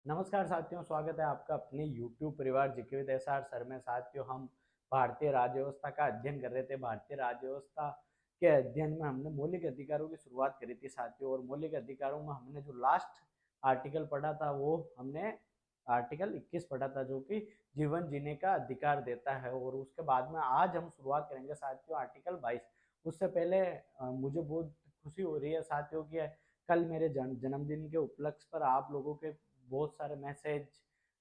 नमस्कार साथियों, स्वागत है आपका अपने YouTube परिवार जीके विद एसआर सर में। साथियों, हम भारतीय राज्य व्यवस्था का अध्ययन कर रहे थे। भारतीय राज्य व्यवस्था के अध्ययन में हमने मौलिक अधिकारों की शुरुआत करी थी साथियों, और मौलिक अधिकारों में हमने जो लास्ट आर्टिकल पढ़ा था वो हमने आर्टिकल 21 पढ़ा था, जो कि जीवन जीने का अधिकार देता है। और उसके बाद में आज हम शुरुआत करेंगे साथियों आर्टिकल 22। उससे पहले मुझे बहुत खुशी हो रही है साथियों कि कल मेरे जन्मदिन के उपलक्ष्य पर आप लोगों के बहुत सारे मैसेज,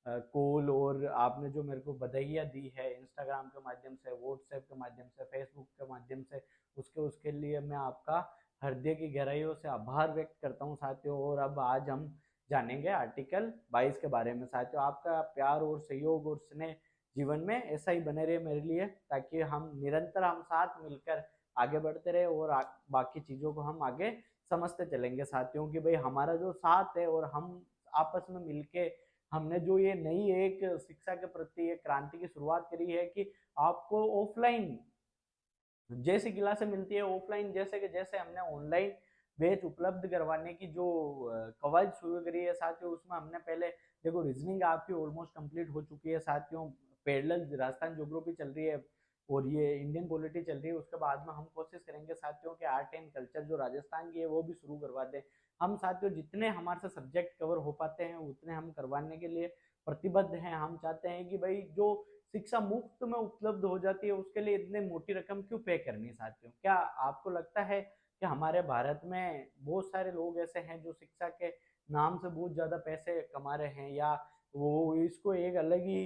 कॉल, और आपने जो मेरे को बधाइयाँ दी है इंस्टाग्राम के माध्यम से, व्हाट्सएप के माध्यम से, फेसबुक के माध्यम से, उसके उसके लिए मैं आपका हृदय की गहराइयों से आभार व्यक्त करता हूँ साथियों। और अब आज हम जानेंगे आर्टिकल 22 के बारे में साथियों। आपका प्यार और सहयोग और स्नेह जीवन में ऐसा ही बने रहे मेरे लिए, ताकि हम निरंतर हम साथ मिलकर आगे बढ़ते रहे और बाकी चीज़ों को हम आगे समझते चलेंगे साथियों कि भाई हमारा जो साथ है और हम आपस में मिलके हमने जो ये नई एक शिक्षा के प्रति एक क्रांति की शुरुआत करी है कि आपको ऑफलाइन जैसी क्लासें मिलती है, ऑफलाइन जैसे कि जैसे हमने ऑनलाइन बैच उपलब्ध करवाने की जो कवायद शुरू करी है साथियों, उसमें हमने पहले देखो रीजनिंग आपकी ऑलमोस्ट कंप्लीट हो चुकी है साथियों। पैरेलल राजस्थान ज्योग्राफी चल रही है और ये इंडियन पॉलिटी चल रही है। उसके बाद में हम कोशिश करेंगे साथियों के आर्ट एंड कल्चर जो राजस्थान की है वो भी शुरू करवा दें। हम साथियों जितने हमारे से सब्जेक्ट कवर हो पाते हैं उतने हम करवाने के लिए प्रतिबद्ध हैं। हम चाहते हैं कि भाई जो शिक्षा मुफ्त में उपलब्ध हो जाती है उसके लिए इतने मोटी रकम क्यों पे करनी है साथियों। क्या आपको लगता है कि हमारे भारत में बहुत सारे लोग ऐसे हैं जो शिक्षा के नाम से बहुत ज्यादा पैसे कमा रहे हैं, या वो इसको एक अलग ही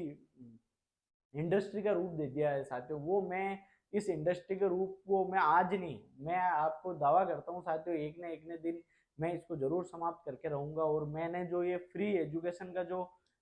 इंडस्ट्री का रूप दे दिया है साथियों? वो मैं इस इंडस्ट्री के रूप को मैं आज नहीं, मैं आपको दावा करता हूँ साथियों, एक न दिन मैं इसको जरूर समाप्त करके रहूंगा। और मैंने जो ये फ्री एजुकेशन का जो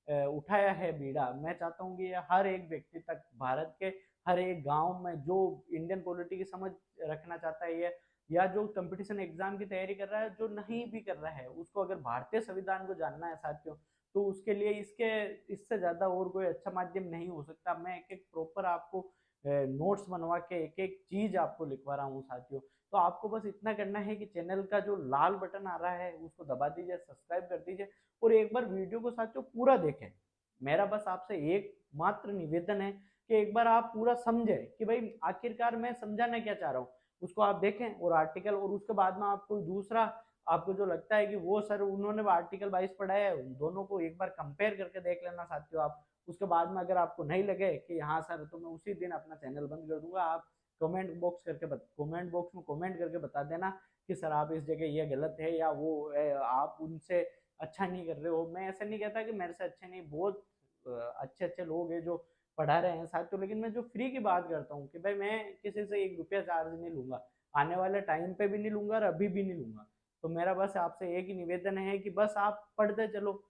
उठाया है बीड़ा, मैं चाहता हूँ कि ये हर एक व्यक्ति तक, भारत के हर एक गांव में जो इंडियन पॉलिटी की समझ रखना चाहता है ये, या जो कंपटीशन एग्जाम की तैयारी कर रहा है, जो नहीं भी कर रहा है, उसको अगर भारतीय संविधान को जानना है साथियों, तो उसके लिए इसके इससे ज्यादा और कोई अच्छा माध्यम नहीं हो सकता। मैं एक एक प्रॉपर आपको नोट्स बनवा के एक एक चीज आपको लिखवा रहा हूँ साथियों। तो आपको बस इतना करना है कि चैनल का जो लाल बटन आ रहा है उसको दबा दीजिए, सब्सक्राइब कर दीजिए, और एक बार वीडियो को साथियों पूरा देखें। मेरा बस आपसे एक मात्र निवेदन है कि एक बार आप पूरा समझे कि भाई आखिरकार मैं समझाना क्या चाह रहा हूँ, उसको आप देखें और आर्टिकल, और उसके बाद में आप कोई दूसरा आपको जो लगता है कि वो सर उन्होंने आर्टिकल 22 पढ़ा है, उन दोनों को एक बार कंपेयर करके देख लेना साथियों आप। उसके बाद में अगर आपको नहीं लगे कि हाँ सर, तो मैं उसी दिन अपना चैनल बंद कर दूंगा। आप कमेंट बॉक्स में कमेंट करके बता देना कि सर आप इस जगह ये गलत है, या वो आप उनसे अच्छा नहीं कर रहे हो। मैं ऐसा नहीं कहता कि मेरे से अच्छे नहीं, बहुत अच्छे अच्छे लोग हैं जो पढ़ा रहे हैं साथियों, लेकिन मैं जो फ्री की बात करता हूँ कि भाई मैं किसी से 1 रुपया चार्ज नहीं लूंगा, आने वाले टाइम पे भी नहीं लूंगा और अभी भी नहीं लूंगा। तो मेरा बस आपसे एक ही निवेदन है कि बस आप पढ़ते चलो,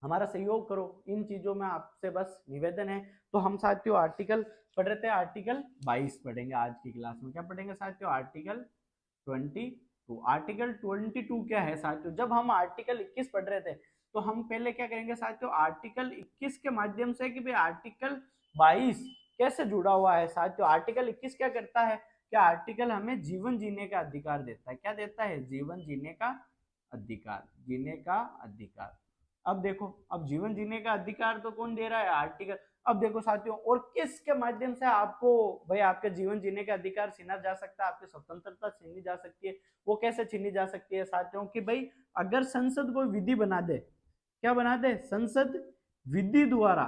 हमारा सहयोग करो, इन चीजों में आपसे बस निवेदन है। तो हम साथियों आर्टिकल पढ़ रहे थे, आर्टिकल 22 पढ़ेंगे आज की क्लास में। क्या पढ़ेंगे साथियों? आर्टिकल 22। आर्टिकल 22 क्या है साथियों? जब हम आर्टिकल 21 पढ़ रहे थे तो हम पहले क्या करेंगे साथियों, आर्टिकल 21 के माध्यम से कि भाई आर्टिकल 22 कैसे जुड़ा हुआ है साथियों। आर्टिकल 21 क्या करता है? क्या आर्टिकल हमें जीवन जीने का अधिकार देता है। क्या देता है? जीवन जीने का अधिकार, जीने का अधिकार। अब देखो, अब जीवन जीने का अधिकार तो कौन दे रहा है? आर्टिकल। अब देखो साथियों, और किसके माध्यम से आपको भाई आपके जीवन जीने का अधिकार छीना जा सकता है, आपकी स्वतंत्रता छीनी जा सकती है? वो कैसे छीनी जा सकती है साथियों कि भाई अगर संसद कोई विधि बना दे, क्या बना दे? संसद विधि द्वारा,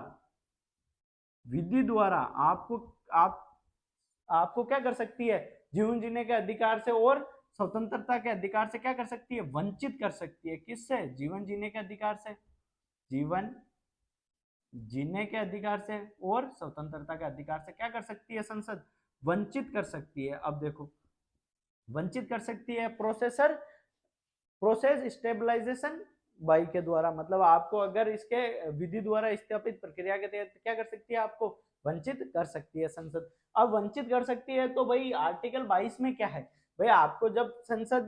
विधि द्वारा आपको आप आपको क्या कर सकती है? जीवन जीने के अधिकार से और स्वतंत्रता के अधिकार से क्या कर सकती है? वंचित कर सकती है। किससे? जीवन जीने के अधिकार से, जीवन जीने के अधिकार से और स्वतंत्रता के अधिकार से क्या कर सकती है संसद? वंचित कर सकती है। अब देखो, वंचित कर सकती है प्रोसेसर प्रोसेस स्टेबलाइजेशन बाई के द्वारा, मतलब आपको अगर इसके विधि द्वारा स्थापित प्रक्रिया के तहत क्या कर सकती है? आपको वंचित कर सकती है संसद। अब वंचित कर सकती है तो भाई आर्टिकल 22 में क्या है? भाई आपको जब संसद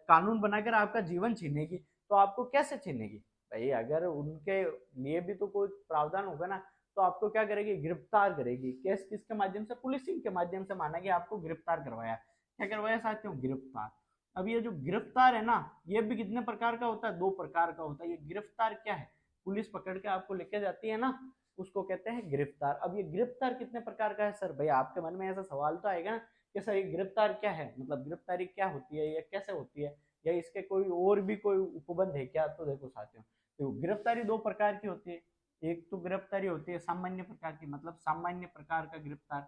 कानून बनाकर आपका जीवन छीनेगी तो आपको कैसे छीनेगी? भाई अगर उनके लिए भी तो कोई प्रावधान होगा ना, तो आपको क्या करेगी? गिरफ्तार करेगी। केस किसके माध्यम से? पुलिसिंग के माध्यम से माना कि आपको गिरफ्तार करवाया। क्या करवाया साथियों? गिरफ्तार। अब ये जो गिरफ्तार है ना, ये भी कितने प्रकार का होता है, 2 प्रकार का होता है। ये गिरफ्तार क्या है, पुलिस पकड़ के आपको लेके जाती है ना, उसको कहते हैं गिरफ्तार। अब ये गिरफ्तार कितने प्रकार का है सर, भाई आपके मन में ऐसा सवाल तो आएगा ना कि सर ये गिरफ्तार क्या है, मतलब गिरफ्तारी क्या होती है, या कैसे होती है, या इसके कोई और भी कोई उपबंध है क्या। तो देखो साथियों, तो गिरफ्तारी 2 प्रकार की होती है। एक तो गिरफ्तारी होती है सामान्य प्रकार की, मतलब सामान्य प्रकार का गिरफ्तार,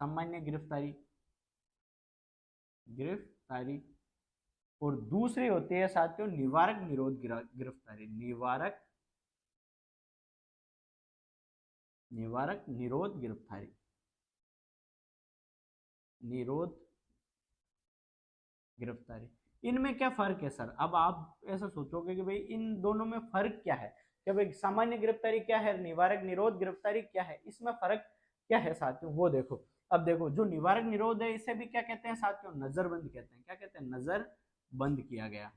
सामान्य गिरफ्तारी, गिरफ्तारी। और दूसरी होती है साथियों निवारक निरोध गिरफ्तारी, निवारक निरोध गिरफ्तारी, निरोध गिरफ्तारी। इनमें क्या फर्क है सर, अब आप ऐसा सोचोगे कि भाई इन दोनों में फर्क क्या है, कि भाई सामान्य गिरफ्तारी क्या है, निवारक निरोध गिरफ्तारी क्या है, इसमें फर्क क्या है साथियों, वो देखो। अब देखो जो निवारक निरोध है इसे भी क्या कहते हैं साथियों, नजरबंद कहते हैं। क्या कहते हैं, नजर बंद किया गया।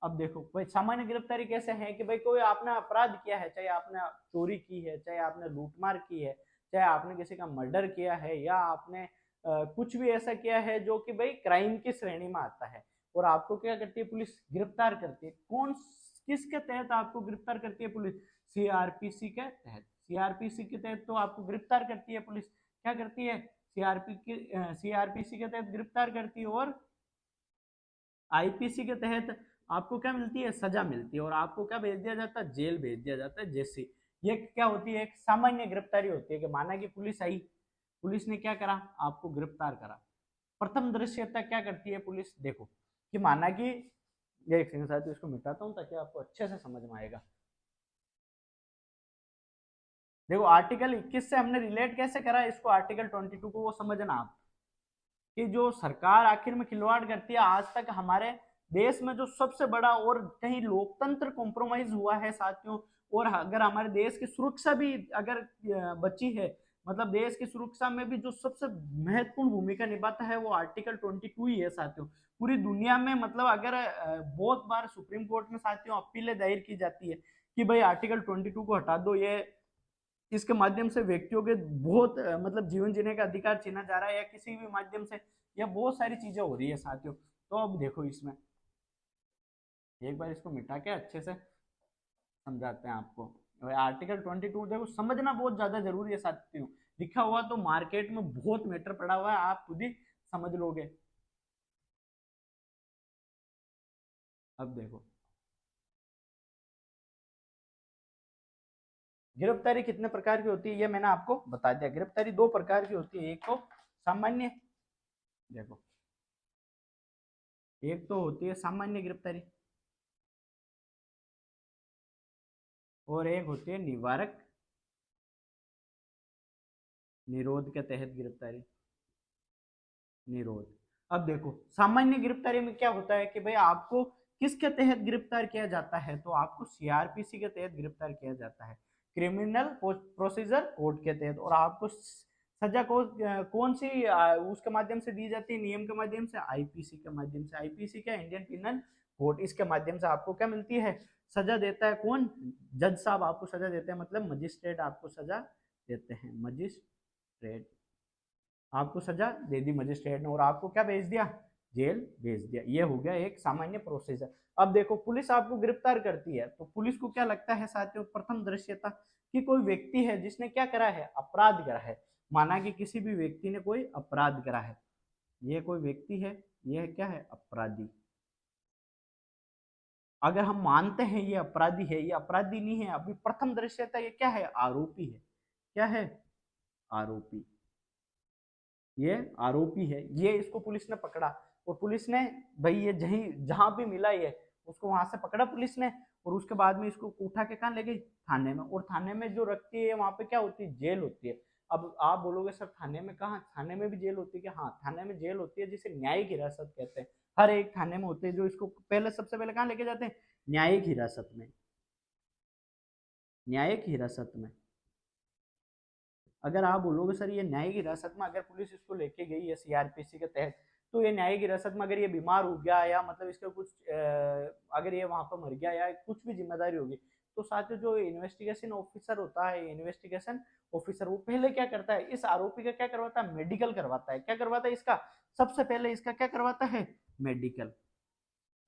अब देखो भाई सामान्य गिरफ्तारी कैसे है कि भाई कोई आपने अपराध किया है, चाहे आपने चोरी की है, चाहे आपने लूटमार की है, चाहे आपने किसी का मर्डर किया है, या आपने कुछ भी ऐसा किया है जो कि भाई क्राइम की श्रेणी में आता है, और आपको क्या करती है पुलिस, गिरफ्तार करती है। कौन किसके तहत आपको गिरफ्तार करती है पुलिस, सीआरपीसी के तहत। सीआरपीसी के तहत तो आपको गिरफ्तार करती है पुलिस। क्या करती है, सीआरपीसी के तहत गिरफ्तार करती है, और आईपीसी के तहत आपको क्या मिलती है, सजा मिलती है, और आपको क्या भेज दिया जाता है, जेल भेज दिया जाता है। जैसे ये क्या होती है, एक सामान्य गिरफ्तारी होती है कि माना कि पुलिस आई, पुलिस ने क्या करा, आपको गिरफ्तार करा। प्रथम दृश्यता क्या करती है पुलिस, देखो कि माना कि ये एक सेकंड साथ इसको मिटाता हूं ताकि आपको अच्छे से समझ में आएगा। देखो आर्टिकल 21 से हमने रिलेट कैसे करा इसको, आर्टिकल 22 को, वो समझना आप कि जो सरकार आखिर में खिलवाड़ करती है। आज तक हमारे देश में जो सबसे बड़ा और कहीं लोकतंत्र कॉम्प्रोमाइज हुआ है साथियों, और अगर हमारे देश की सुरक्षा भी अगर बची है, मतलब देश की सुरक्षा में भी जो सबसे महत्वपूर्ण भूमिका निभाता है वो आर्टिकल 22 ही है साथियों। पूरी दुनिया में मतलब अगर बहुत बार सुप्रीम कोर्ट में साथियों अपीलें दायर की जाती है कि भाई आर्टिकल 22 को हटा दो, ये इसके माध्यम से व्यक्तियों के बहुत मतलब जीवन जीने का अधिकार छीना जा रहा है, या किसी भी माध्यम से, या बहुत सारी चीजें हो रही है साथियों। तो अब देखो इसमें एक बार इसको मिटा के अच्छे से समझाते हैं आपको। आर्टिकल 22 देखो समझना बहुत ज्यादा जरूरी है साथियों, लिखा हुआ तो मार्केट में बहुत मैटर पड़ा हुआ है, आप खुद ही समझ लोगे। अब देखो गिरफ्तारी कितने प्रकार की होती है ये मैंने आपको बता दिया। गिरफ्तारी 2 प्रकार की होती है, एक तो सामान्य, देखो एक तो होती है सामान्य गिरफ्तारी, और एक होती है निवारक निरोध के तहत गिरफ्तारी, निरोध। अब देखो सामान्य गिरफ्तारी में क्या होता है कि भाई आपको किसके तहत गिरफ्तार किया जाता है, तो आपको सीआरपीसी के तहत गिरफ्तार किया जाता है, क्रिमिनल प्रोसीजर कोड के तहत। और आपको सजा को कौन सी उसके माध्यम से दी जाती है, नियम के माध्यम से, आईपीसी के माध्यम से। आईपीसी क्या, इंडियन पिनल कोड, इसके माध्यम से आपको क्या मिलती है, सजा देता है कौन, जज साहब आपको सजा देते हैं, मतलब मजिस्ट्रेट आपको सजा देते हैं, मजिस्ट्रेट आपको सजा दे दी मजिस्ट्रेट ने, और आपको क्या भेज दिया, जेल भेज दिया। ये हो गया एक सामान्य प्रोसीजर। अब देखो पुलिस आपको गिरफ्तार करती है, तो पुलिस को क्या लगता है साथियों, प्रथम दृश्यता कि कोई व्यक्ति है जिसने क्या करा है, अपराध करा है। माना कि किसी भी व्यक्ति ने कोई अपराध करा है, ये कोई व्यक्ति है, यह क्या है, अपराधी। अगर हम मानते हैं ये अपराधी है, ये अपराधी नहीं है, अभी प्रथम दृश्यता ये क्या है, आरोपी है। क्या है, आरोपी, ये आरोपी है, ये इसको पुलिस ने पकड़ा, और पुलिस ने भाई ये जहां भी मिला ये उसको वहां से पकड़ा पुलिस ने, और उसके बाद में इसको उठा के कहाँ ले गई, थाने में। और थाने में जो रखती है वहां पे क्या होती है, जेल होती है। अब आप बोलोगे सर थाने में कहाँ, थाने में भी जेल होती है क्या, हाँ थाने में जेल होती है, जिसे न्यायिक हिरासत कहते हैं। हर एक थाने में होते हैं जो इसको पहले सबसे पहले कहाँ लेके जाते हैं, न्यायिक हिरासत में, न्यायिक हिरासत में। अगर आप बोलोगे सर ये न्यायिक हिरासत में अगर पुलिस इसको लेके गई है सीआरपीसी के तहत, तो ये न्यायिक हिरासत में अगर ये बीमार हो गया, या मतलब इसका कुछ अगर ये वहां पर मर गया, या कुछ भी जिम्मेदारी होगी, तो साथ में जो इन्वेस्टिगेशन ऑफिसर होता है, इन्वेस्टिगेशन ऑफिसर, वो पहले क्या करता है, इस आरोपी का क्या करवाता है, मेडिकल करवाता है। क्या करवाता है इसका, सबसे पहले इसका क्या करवाता है, मेडिकल।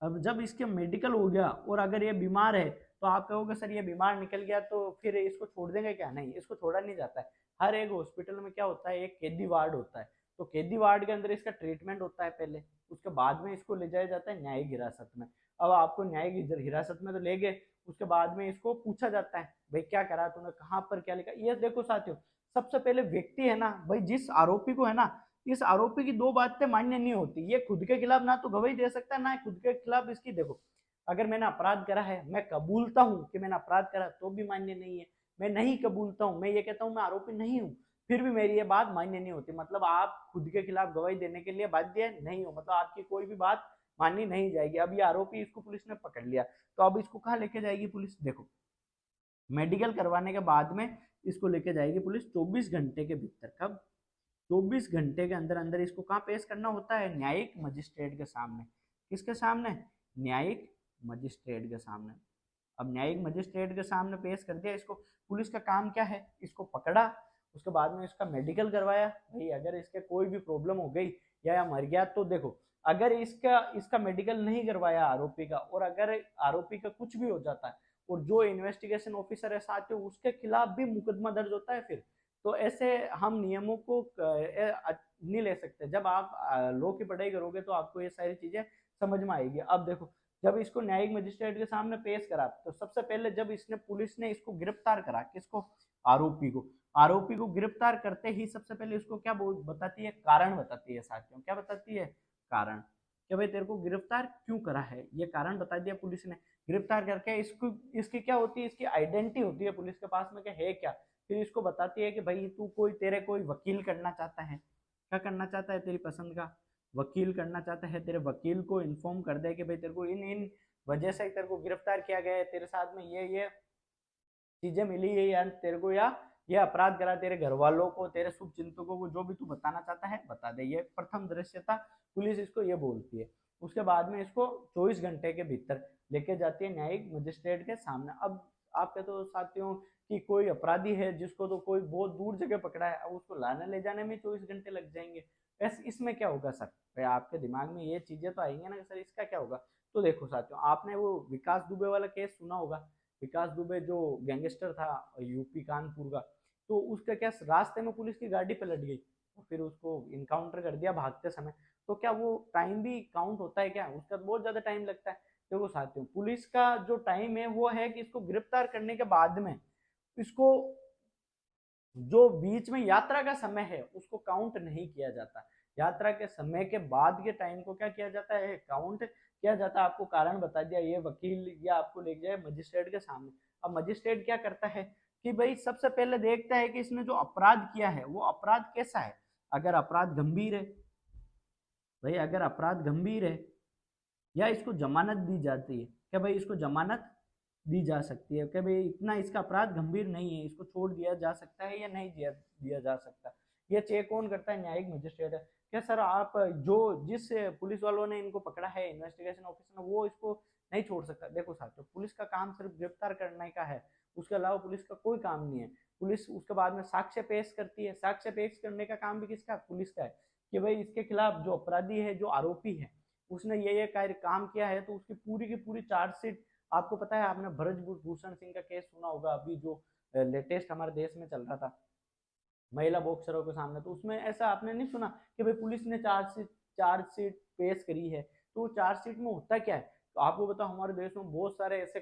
अब जब इसके मेडिकल हो गया और अगर ये बीमार है तो आप कहोगे सर ये बीमार निकल गया तो फिर इसको छोड़ देंगे क्या? नहीं, इसको छोड़ा नहीं जाता है। हर एक हॉस्पिटल में क्या होता है, एक कैदी वार्ड होता है, तो कैदी वार्ड के अंदर इसका ट्रीटमेंट होता है पहले, उसके बाद में इसको ले जाया जाता है न्यायिक हिरासत में। अब आपको न्यायिक हिरासत में तो ले गए, उसके बाद में इसको पूछा जाता है भाई क्या करा तूने, कहाँ पर क्या लिखा। ये देखो साथियों, सबसे पहले व्यक्ति है ना भाई, जिस आरोपी को है ना, इस आरोपी की दो बातें मान्य नहीं होती। ये खुद के खिलाफ ना तो गवाही दे सकता है, ना खुद के खिलाफ इसकी। देखो, अगर मैंने अपराध करा है, मैं कबूलता हूं कि मैंने अपराध करा, तो भी मान्य नहीं है। मैं नहीं कबूलता हूं, मैं ये कहता हूं मैं आरोपी नहीं हूं, फिर भी मेरी ये बात मान्य नहीं होती। मतलब आप खुद के खिलाफ गवाही देने के लिए बाध्य नहीं हो, मतलब आपकी कोई भी बात मानी नहीं जाएगी। अब ये आरोपी, इसको पुलिस ने पकड़ लिया, तो अब इसको कहाँ लेके जाएगी पुलिस? देखो, मेडिकल करवाने के बाद में इसको लेके जाएगी पुलिस 24 घंटे के भीतर। कब? 24 घंटे के अंदर अंदर इसको कहाँ पेश करना होता है? न्यायिक मजिस्ट्रेट के सामने। किसके सामने? न्यायिक मजिस्ट्रेट के सामने। अब न्यायिक मजिस्ट्रेट के सामने पेश कर दिया इसको। पुलिस का काम क्या है? इसको पकड़ा, उसके बाद में इसका मेडिकल करवाया। भाई अगर इसके कोई भी प्रॉब्लम हो गई या मर गया तो देखो, अगर इसका इसका मेडिकल नहीं करवाया आरोपी का, और अगर आरोपी का कुछ भी हो जाता है और जो इन्वेस्टिगेशन ऑफिसर है साथ में, उसके खिलाफ भी मुकदमा दर्ज होता है फिर। तो ऐसे हम नियमों को नहीं ले सकते। जब आप लॉ की पढ़ाई करोगे तो आपको ये सारी चीजें समझ में आएगी। अब देखो, जब इसको न्यायिक मजिस्ट्रेट के सामने पेश करा, तो सबसे पहले जब पुलिस ने इसको गिरफ्तार करा, किसको? आरोपी को गिरफ्तार करते ही सबसे पहले इसको क्या बताती है? कारण बताती है साथियों। क्या बताती है? कारण। कि भाई तेरे को गिरफ्तार क्यों करा है, ये कारण बता दिया पुलिस ने। गिरफ्तार करके इसको, इसकी क्या होती है, इसकी आइडेंटिटी होती है पुलिस के पास में कि है क्या। फिर इसको बताती है कि भाई तू तेरे कोई वकील करना चाहता है। क्या करना चाहता है? तेरी पसंद का वकील करना चाहता है। तेरे वकील को इन्फॉर्म कर दे कि भाई तेरे को इन इन वजह से तेरे को गिरफ्तार किया गया है, तेरे साथ में ये चीजें मिली है, या तेरे को या ये अपराध करा, तेरे घर वालों को, तेरे शुभ चिंतकों को, जो भी तू बताना चाहता है बता दे। ये प्रथम दृश्यता पुलिस इसको ये बोलती है। उसके बाद में इसको 24 घंटे के भीतर लेके जाती है न्यायिक मजिस्ट्रेट के सामने। अब आप कहते हो साथियों कि कोई अपराधी है जिसको तो कोई बहुत दूर जगह पकड़ा है, अब उसको लाने ले जाने में 24 घंटे लग जाएंगे, ऐसे इसमें क्या होगा सर? भाई आपके दिमाग में ये चीजें तो आएंगे ना सर, इसका क्या होगा? तो देखो साथियों, आपने वो विकास दुबे वाला केस सुना होगा। विकास दुबे जो गैंगस्टर था यूपी कानपुर का, तो उसका क्या, रास्ते में पुलिस की गाड़ी पलट गई और फिर उसको इनकाउंटर कर दिया भागते समय। तो क्या वो टाइम भी काउंट होता है क्या? उसका बहुत ज्यादा टाइम लगता है। देखो साथियों, पुलिस का जो टाइम है वो है कि इसको गिरफ्तार करने के बाद में इसको जो बीच में यात्रा का समय है उसको काउंट नहीं किया जाता। यात्रा के समय के बाद के टाइम को क्या किया जाता है? काउंट किया जाता है। आपको कारण बता दिया, ये वकील या आपको ले जाए मजिस्ट्रेट के सामने। अब मजिस्ट्रेट क्या करता है कि भाई सबसे पहले देखता है कि इसने जो अपराध किया है वो अपराध कैसा है। अगर अपराध गंभीर है, भाई अगर अपराध गंभीर है या इसको जमानत दी जाती है, क्या भाई इसको जमानत दी जा सकती है, कि भाई इतना इसका अपराध गंभीर नहीं है, इसको छोड़ दिया जा सकता है या नहीं दिया जा सकता। ये चेक कौन करता है? न्यायिक मजिस्ट्रेट है। क्या सर आप जो जिस पुलिस वालों ने इनको पकड़ा है, इन्वेस्टिगेशन ऑफिसर ने, वो इसको नहीं छोड़ सकता? देखो साथियों, पुलिस का काम सिर्फ गिरफ्तार करने का है, उसके अलावा पुलिस का कोई काम नहीं है। पुलिस उसके बाद में साक्ष्य पेश करती है। साक्ष्य पेश करने का काम भी किसका? पुलिस का है। कि भाई इसके खिलाफ जो अपराधी है, जो आरोपी है, उसने ये कार्य काम किया है, तो उसकी पूरी की पूरी चार्जशीट। आपको पता है, आपने ब्रजभूषण सिंह का केस सुना होगा, अभी जो लेटेस्ट हमारे देश में चल रहा था महिला बॉक्सरों के सामने, तो उसमें ऐसा आपने नहीं सुना कि भाई पुलिस ने चार्जशीट पेश करी है। तो चार्जशीट में होता क्या है? तो आपको बताओ, हमारे देश में बहुत सारे ऐसे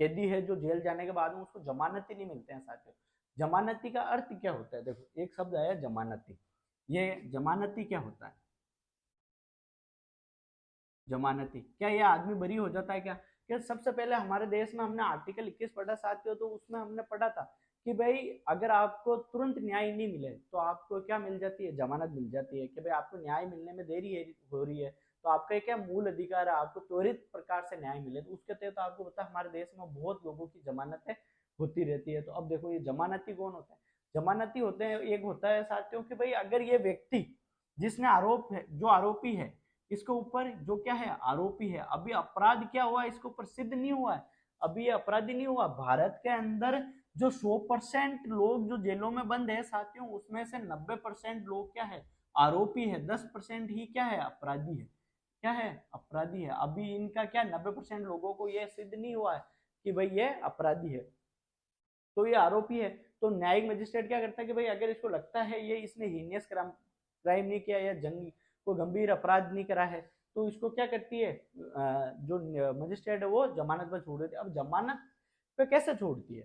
कैदी है जो जेल जाने के बाद में उसको जमानती नहीं मिलते हैं साथियों। जमानती का अर्थ क्या होता है? देखो, एक शब्द आया जमानती। ये जमानती क्या होता है? जमानती, क्या ये आदमी बरी हो जाता है क्या? क्या सबसे पहले हमारे देश में हमने आर्टिकल 21 पढ़ा साथियों, तो उसमें हमने पढ़ा था कि भाई अगर आपको तुरंत न्याय नहीं मिले तो आपको क्या मिल जाती है? जमानत मिल जाती है। कि भाई आपको न्याय मिलने में देरी हो रही है, तो आपका क्या मूल अधिकार है, आपको त्वरित प्रकार से न्याय मिले, तो उसके तहत आपको पता है हमारे देश में बहुत लोगों की जमानतें होती रहती है। तो अब देखो, ये जमानती कौन होता है? जमानती होते हैं, एक होता है साथियों कि भाई अगर ये व्यक्ति जिसने आरोप है, जो आरोपी है, इसके ऊपर जो क्या है, आरोपी है, अभी अपराध क्या हुआ है इसके ऊपर सिद्ध नहीं हुआ है, अभी ये अपराधी नहीं हुआ। भारत के अंदर जो 100% लोग जो जेलों में बंद है साथियों, उसमें से 90% लोग क्या है, आरोपी है, 10% ही क्या है, अपराधी है। क्या है, अपराधी है। अभी इनका क्या 90% लोगों को यह सिद्ध नहीं हुआ है कि भाई ये अपराधी है, तो ये आरोपी है। तो न्यायिक मजिस्ट्रेट क्या करता है कि भाई अगर इसको लगता है ये इसने हीनियस क्राइम नहीं किया या जंग को गंभीर अपराध नहीं करा है, तो इसको क्या करती है जो मजिस्ट्रेट है वो जमानत पर छोड़ देती है। अब जमानत पे कैसे छोड़ती है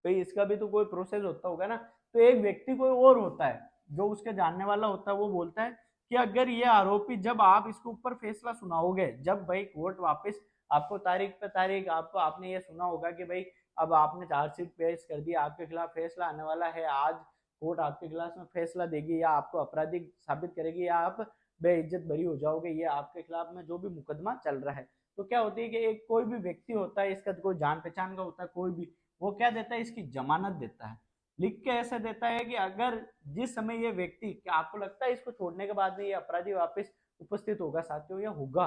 भाई, इसका भी तो कोई प्रोसेस होता होगा ना। तो एक व्यक्ति कोई और होता है जो उसके जानने वाला होता है, वो बोलता है कि अगर ये आरोपी, जब आप इसके ऊपर फैसला सुनाओगे, जब भाई कोर्ट वापस आपको तारीख पे तारीख, आपको आपने ये सुना होगा कि भाई अब आपने चार्जशीट पेश कर दी, आपके खिलाफ फैसला आने वाला है, आज कोर्ट आपके खिलाफ में फैसला देगी या आपको अपराधी साबित करेगी या आप बेइज्जत बरी हो जाओगे, ये आपके खिलाफ में जो भी मुकदमा चल रहा है। तो क्या होती है कि एक कोई भी व्यक्ति होता है, इसका कोई जान पहचान का होता है कोई भी, वो क्या देता है, इसकी जमानत देता है, लिख के ऐसा देता है कि अगर जिस समय ये व्यक्ति, क्या आपको लगता है इसको छोड़ने के बाद में ये अपराधी वापस उपस्थित होगा साथियों, या होगा?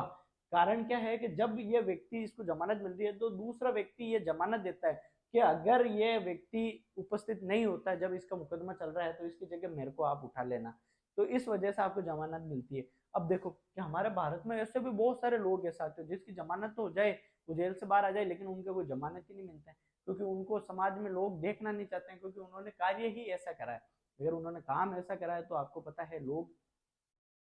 कारण क्या है कि जब ये व्यक्ति, इसको जमानत मिल रही है, तो दूसरा व्यक्ति ये जमानत देता है कि अगर ये व्यक्ति उपस्थित नहीं होता जब इसका मुकदमा चल रहा है, तो इसकी जगह मेरे को आप उठा लेना। तो इस वजह से आपको जमानत मिलती है। अब देखो कि हमारे भारत में ऐसे भी बहुत सारे लोग हैं साथियों जिसकी जमानत तो हो जाए, वो जेल से बाहर आ जाए, लेकिन उनके कोई जमानत ही नहीं मिलता है, क्योंकि उनको समाज में लोग देखना नहीं चाहते हैं, क्योंकि उन्होंने कार्य ही ऐसा करा है। अगर उन्होंने काम ऐसा करा है तो आपको पता है लोग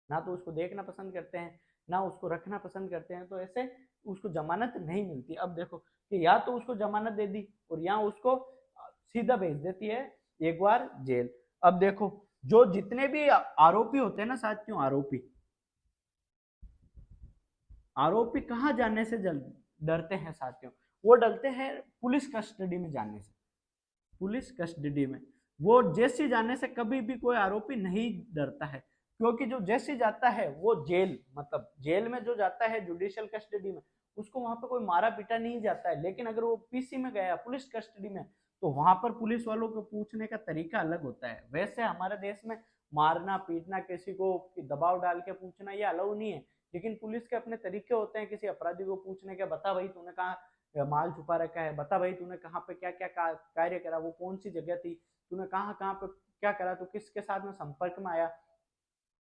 ना तो उसको देखना पसंद करते हैं, ना उसको रखना पसंद करते हैं, तो ऐसे उसको जमानत नहीं मिलती। अब देखो कि या तो उसको जमानत दे दी और या उसको सीधा भेज देती है एक बार जेल। अब देखो जो जितने भी आरोपी होते हैं ना साथियों, आरोपी कहाँ जाने से डरते हैं साथियों, वो डरते हैं पुलिस कस्टडी में जाने से। पुलिस कस्टडी में वो जैसे जाने से कभी भी कोई आरोपी नहीं डरता है, क्योंकि जो जैसे जाता है वो जेल, मतलब जेल में जो जाता है जुडिशियल कस्टडी में, उसको वहां पे कोई मारा पीटा नहीं जाता है। लेकिन अगर वो पीसी में गया पुलिस कस्टडी में, तो वहां पर पुलिस वालों को पूछने का तरीका अलग होता है। वैसे हमारे देश में मारना पीटना, किसी को दबाव डाल के पूछना, ये अलाउ नहीं है, लेकिन पुलिस के अपने तरीके होते हैं किसी अपराधी को पूछने के। बता भाई तूने कहा माल छुपा रखा है, बता भाई तूने कहाँ पे क्या क्या कार्य करा, वो कौन सी जगह थी, तूने कहाँ कहाँ पे क्या करा, तो किसके साथ में संपर्क में आया।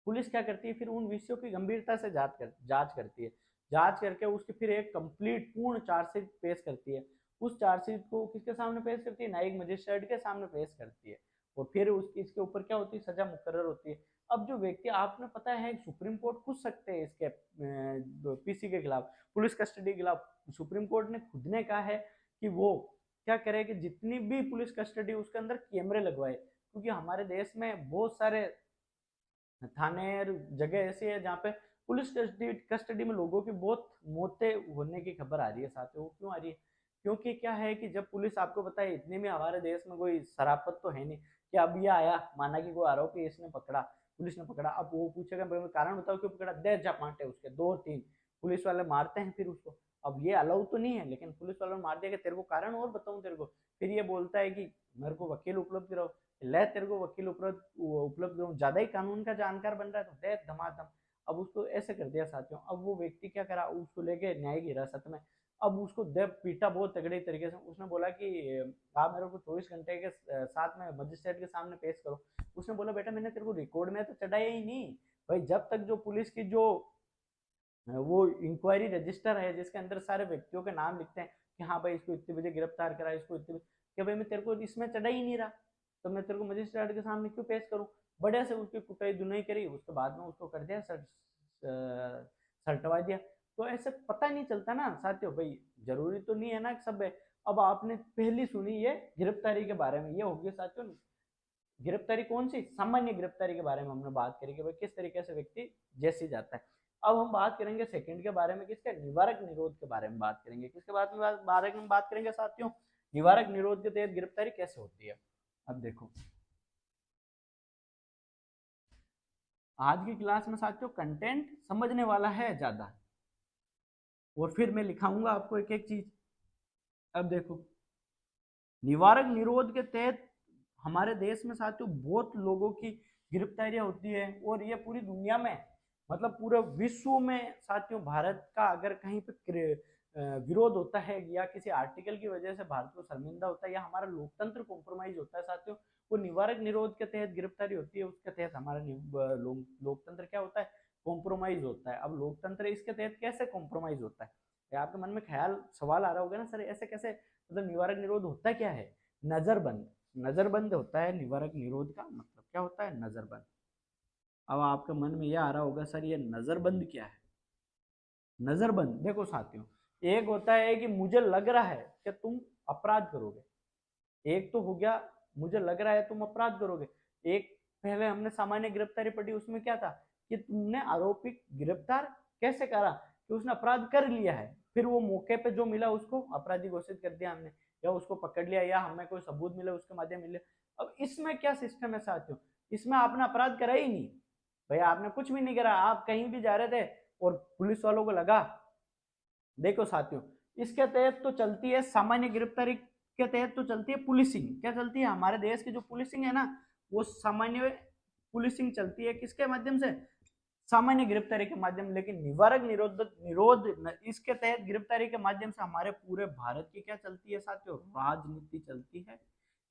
पुलिस क्या करती है फिर उन विषयों की गंभीरता से जांच करती है, जांच करके उसकी फिर एक कंप्लीट पूर्ण चार्जशीट पेश करती है। उस चार्जशीट को किसके सामने पेश करती है, न्यायिक मजिस्ट्रेट के सामने पेश करती है, और फिर इसके ऊपर क्या होती है, सजा मुकर्रर होती है। अब जो व्यक्ति, आपने पता है सुप्रीम कोर्ट पूछ सकते हैं इसके पीसी के खिलाफ, पुलिस कस्टडी के खिलाफ, सुप्रीम कोर्ट ने खुद ने कहा है कि वो क्या करे कि जितनी भी पुलिस कस्टडी उसके अंदर कैमरे लगवाए, क्योंकि हमारे देश में बहुत सारे थाने और जगह ऐसी है जहाँ पे पुलिस कस्टडी में लोगों की बहुत मौतें होने की खबर आ रही है साथियों। वो क्यों आ रही है, क्योंकि क्या है कि जब पुलिस, आपको पता है इतने में हमारे देश में कोई शराफत तो है नहीं कि अब ये आया, माना कि कोई आरोपी इसने पकड़ा, पुलिस ने पकड़ा, अब वो पूछेगा कारण बताओ क्यों पकड़ा, दे चापांटे उसके 2-3, पुलिस वाले मारते हैं फिर उसको। अब ये अलाउ तो नहीं है, लेकिन पुलिस वालों ने मार दिया कि तेरे को कारण और बताऊं तेरे को, फिर ये बोलता है कि मेरे को वकील उपलब्ध कराओ, ले तेरे को वकील उपलब्ध करूँ, ज्यादा ही कानून का जानकार बन रहा है तो दे धमाधम। अब उसको ऐसे कर दिया साथियों। अब वो व्यक्ति क्या करा, उसको लेके न्यायिक हिरासत में, अब उसको दे पीटा बहुत तगड़े तरीके से। उसने बोला कि आप मेरे को 24 घंटे के साथ में मजिस्ट्रेट के सामने पेश करो। उसने बोला बेटा मैंने तेरे को रिकॉर्ड में तो चढ़ाया ही नहीं भाई, जब तक जो पुलिस की जो वो इंक्वायरी रजिस्टर है जिसके अंदर सारे व्यक्तियों के नाम लिखते हैं कि हाँ भाई इसको इतने बजे गिरफ्तार करा, इसको इतने कि भाई मैं तेरे को इसमें चढ़ा ही नहीं रहा, तो मैं तेरे को मजिस्ट्रेट के सामने क्यों पेश करूं। बढ़िया से उसकी कुटाई दुनाई करी, उसके बाद में उसको कर दिया सल्टवा दिया। तो ऐसे पता नहीं चलता ना साथियों, भाई जरूरी तो नहीं है ना सब है। अब आपने पहली सुनी ये गिरफ्तारी के बारे में, ये होगी साथियों गिरफ्तारी कौन सी, सामान्य गिरफ्तारी के बारे में हमने बात करी कि भाई किस तरीके से व्यक्ति जैसे जाता है। अब हम बात करेंगे सेकंड के बारे में, किसके, निवारक निरोध के बारे में बात करेंगे। किसके बारे में बात करेंगे साथियों, निवारक निरोध के तहत गिरफ्तारी कैसे होती है। अब देखो आज की क्लास में साथियों कंटेंट समझने वाला है ज्यादा, और फिर मैं लिखाऊंगा आपको एक एक चीज। अब देखो निवारक निरोध के तहत हमारे देश में साथियों बहुत लोगों की गिरफ्तारियां होती है, और ये पूरी दुनिया में मतलब पूरे विश्व में साथियों भारत का अगर कहीं पे विरोध होता है या किसी आर्टिकल की वजह से भारत को शर्मिंदा होता है या हमारा लोकतंत्र कॉम्प्रोमाइज होता है साथियों, वो निवारक निरोध के तहत गिरफ्तारी होती है, उसके तहत हमारा लोकतंत्र क्या होता है, कॉम्प्रोमाइज होता है। अब लोकतंत्र इसके तहत कैसे कॉम्प्रोमाइज होता है, आपके मन में ख्याल सवाल आ रहा होगा ना सर ऐसे कैसे, मतलब निवारक निरोध होता क्या है, नजरबंद, नजरबंद होता है निवारक निरोध का मतलब क्या होता है, नजरबंद। अब आपके मन में यह आ रहा होगा सर ये नजरबंद क्या है। नजरबंद देखो साथियों, एक होता है कि मुझे लग रहा है कि तुम अपराध करोगे, एक तो हो गया मुझे लग रहा है तुम अपराध करोगे। एक पहले हमने सामान्य गिरफ्तारी पढ़ी, उसमें क्या था कि तुमने आरोपी गिरफ्तार कैसे करा कि उसने अपराध कर लिया है, फिर वो मौके पे जो मिला उसको अपराधी घोषित कर दिया हमने, या उसको पकड़ लिया या हमें कोई सबूत मिले उसके माध्यम मिले। अब इसमें क्या सिस्टम है साथियों, इसमें आपने अपराध करा ही नहीं, भैया आपने कुछ भी नहीं करा, आप कहीं भी जा रहे थे और पुलिस वालों को लगा। देखो साथियों, इसके तहत तो चलती है सामान्य गिरफ्तारी के तहत तो चलती है पुलिसिंग, क्या चलती है हमारे देश की जो पुलिसिंग है ना, वो सामान्य पुलिसिंग चलती है किसके माध्यम से, सामान्य गिरफ्तारी के माध्यम। लेकिन निवारक निरोध निरोध इसके तहत गिरफ्तारी के माध्यम से हमारे पूरे भारत की क्या चलती है साथियों, राजनीति चलती है।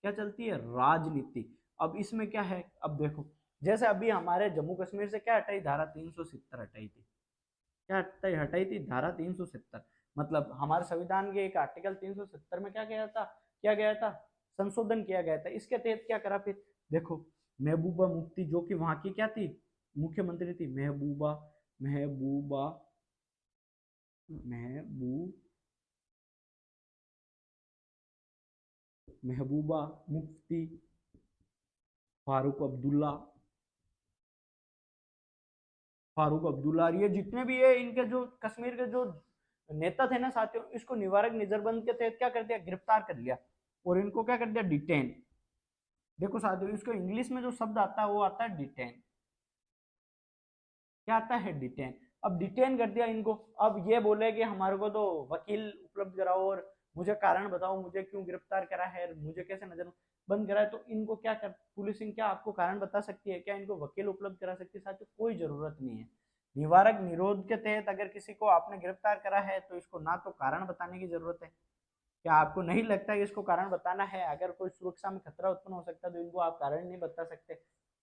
क्या चलती है, राजनीति। अब इसमें क्या है, अब देखो जैसे अभी हमारे जम्मू कश्मीर से क्या हटाई, धारा 370 हटाई थी, क्या हटाई थी, धारा 370। मतलब हमारे संविधान के एक आर्टिकल 370 में क्या गया था, संशोधन किया गया था। इसके तहत क्या करा फिर, देखो महबूबा मुफ्ती जो कि वहां की क्या थी, मुख्यमंत्री थी, महबूबा महबूबा महबूब महबूबा मुफ्ती फारूक अब्दुल्ला, फारूक अब्दुल्ला, ये जितने भी है इनके जो कश्मीर के जो नेता थे ना साथियों, इसको निवारक नजरबंद के तहत क्या कर दिया, गिरफ्तार कर लिया और इनको क्या कर दिया, डिटेन। देखो साथियों, इसको इंग्लिश में जो शब्द आता है वो आता है डिटेन, क्या आता है, डिटेन। अब डिटेन कर दिया इनको, अब ये बोले कि हमारे को तो वकील उपलब्ध कराओ और मुझे कारण बताओ, मुझे क्यों गिरफ्तार करा है, मुझे कैसे नजर बंद करा है, तो इनको क्या कर, पुलिसिंग क्या आपको कारण बता सकती है, क्या इनको वकील उपलब्ध करा सकती है साथियों, कोई जरूरत नहीं है। निवारक निरोध के तहत अगर किसी को आपने गिरफ्तार करा है तो इसको ना तो कारण बताने की जरूरत है, क्या आपको नहीं लगता है कि इसको कारण बताना है, अगर कोई सुरक्षा में खतरा उत्पन्न हो सकता है तो इनको आप कारण नहीं बता सकते,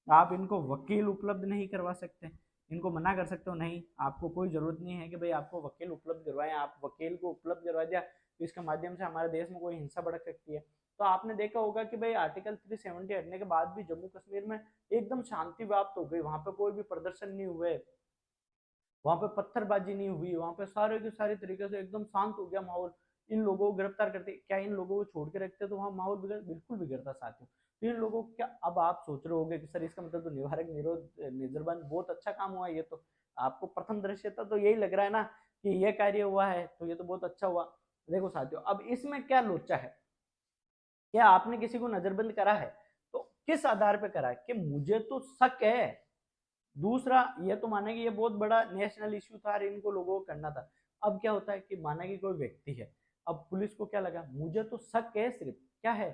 आप इनको वकील उपलब्ध नहीं करवा सकते, इनको मना कर सकते हो नहीं, आपको कोई जरूरत नहीं है कि भाई आपको वकील उपलब्ध करवाएं, आप वकील को उपलब्ध करवा दिया तो इसके माध्यम से हमारे देश में कोई हिंसा भड़क सकती है। तो आपने देखा होगा कि भाई आर्टिकल 370 हटने के बाद भी जम्मू कश्मीर में एकदम शांति व्याप्त हो गई, वहां पे कोई भी प्रदर्शन नहीं हुए, वहां पे पत्थरबाजी नहीं हुई, वहां पे सारे के सारे तरीके से एकदम शांत हो गया माहौल। इन लोगों को गिरफ्तार करते, क्या इन लोगों को छोड़ के रखते तो वहां माहौल बिल्कुल बिगड़ता साथियों। तो इन लोगों को क्या, अब आप सोच रहे होगे कि सर इसका मतलब तो निवारक निरोध नजरबंद बहुत अच्छा काम हुआ, ये तो आपको प्रथम दृश्यता तो यही लग रहा है ना कि ये कार्य हुआ है तो ये तो बहुत अच्छा हुआ। देखो साथियों, अब इसमें क्या लोचा है, क्या आपने किसी को नजरबंद करा है तो किस आधार पर करा है, कि मुझे तो शक है, दूसरा ये तो माने कि ये बहुत बड़ा नेशनल इश्यू था और इनको लोगों को करना था। अब क्या होता है कि माना कि कोई व्यक्ति है, अब पुलिस को क्या लगा, मुझे तो शक है, सिर्फ क्या है,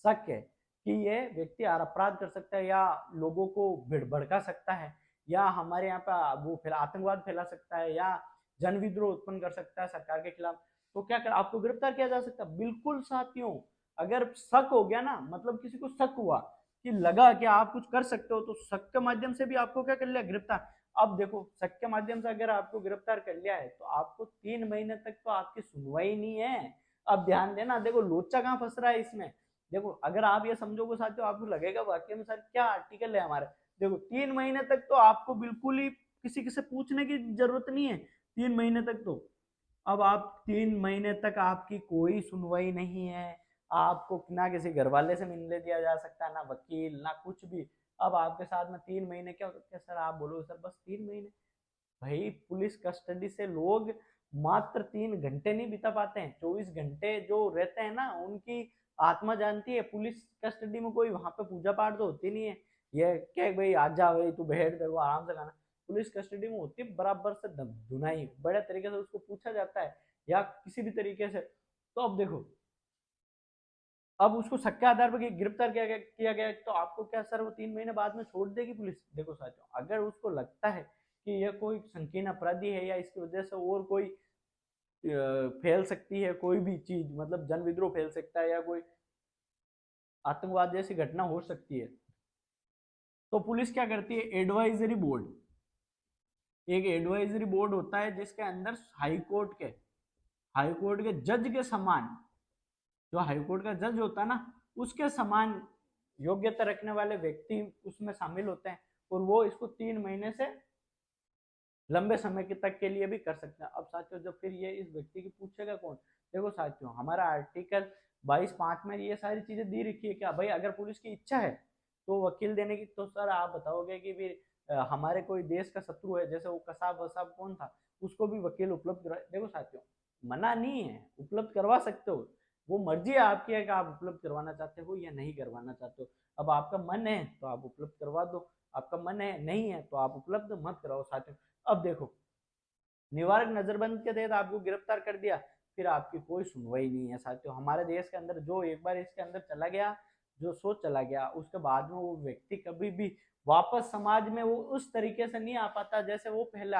शक है कि ये व्यक्ति अपराध कर सकता है या लोगों को भड़का सकता है या हमारे यहाँ पे वो फिर आतंकवाद फैला सकता है या जन विद्रोह उत्पन्न कर सकता है सरकार के खिलाफ, तो क्या कर आपको गिरफ्तार किया जा सकता है, बिल्कुल साथियों। अगर शक हो गया ना, मतलब किसी को शक हुआ कि लगा कि आप कुछ कर सकते हो तो शक के माध्यम से भी आपको क्या कर लिया, गिरफ्तार। अब देखो शक के माध्यम से अगर आपको गिरफ्तार कर लिया है तो आपको 3 महीने तक तो आपकी सुनवाई नहीं है। अब ध्यान देना, देखो लोचा कहाँ फंस रहा है इसमें, देखो अगर आप ये समझोगे साथियों, आपको लगेगा वाकई में सर क्या आर्टिकल है हमारे। देखो 3 महीने तक तो आपको बिल्कुल ही किसी से पूछने की जरूरत नहीं है, 3 महीने तक तो, अब आप 3 महीने तक आपकी कोई सुनवाई नहीं है, आपको ना किसी घर वाले से मिलने दिया जा सकता है, ना वकील, ना कुछ भी। अब आपके साथ में 3 महीने क्या सर, आप बोलो सर बस 3 महीने, भाई पुलिस कस्टडी से लोग मात्र 3 घंटे नहीं बिता पाते हैं, 24 घंटे जो रहते हैं ना उनकी आत्मा जानती है, पुलिस कस्टडी में कोई वहां पे पूजा पाठ तो होती नहीं है, ये क्या भाई आज जा भाई तू बैठ तेरे को आराम से खाना, पुलिस कस्टडी में होती है बराबर से धुनाई, बड़े तरीके से उसको पूछा जाता है या किसी भी तरीके से। तो अब देखो, अब उसको शक के आधार पर गिरफ्तार किया गया तो आपको क्या सर वो 3 महीने बाद में छोड़ देगी पुलिस, देखो साथियों अगर उसको लगता है कि यह कोई संकीर्ण अपराधी है या इसकी वजह से और कोई फैल सकती है, कोई भी चीज मतलब जन विद्रोह फैल सकता है या कोई आतंकवाद जैसी घटना हो सकती है, तो पुलिस क्या करती है, एडवाइजरी बोर्ड, एक एडवाइजरी बोर्ड होता है जिसके अंदर हाई कोर्ट के जज के समान, जो हाई कोर्ट का जज होता है ना, उसके समान योग्यता रखने वाले व्यक्ति उसमें शामिल होते हैं, और वो इसको 3 महीने से लंबे समय के तक के लिए भी कर सकते हैं। अब साथियों जब फिर ये इस व्यक्ति की पूछेगा कौन, देखो साथियों हमारा आर्टिकल 22(5) में ये सारी चीजें दी रखी है क्या भाई, अगर पुलिस की इच्छा है तो वकील देने की, तो सर आप बताओगे कि फिर हमारे कोई देश का शत्रु है, जैसे वो कसाब वसाब कौन था, उसको भी वकील उपलब्ध करा, देखो साथियों मना नहीं है, उपलब्ध करवा सकते हो, वो मर्जी है आपकी है कि आप उपलब्ध करवाना चाहते हो या नहीं करवाना चाहते हो। अब आपका मन है तो आप उपलब्ध करवा दो, आपका मन है नहीं है तो आप उपलब्ध मत कराओ साथियों। अब देखो निवारक नजरबंद के तहत आपको गिरफ्तार कर दिया, फिर आपकी कोई सुनवाई नहीं है साथियों। हमारे देश के अंदर जो एक बार इसके अंदर चला गया, जो सोच चला गया, उसके बाद में वो व्यक्ति कभी भी वापस समाज में वो उस तरीके से नहीं आ पाता जैसे वो पहले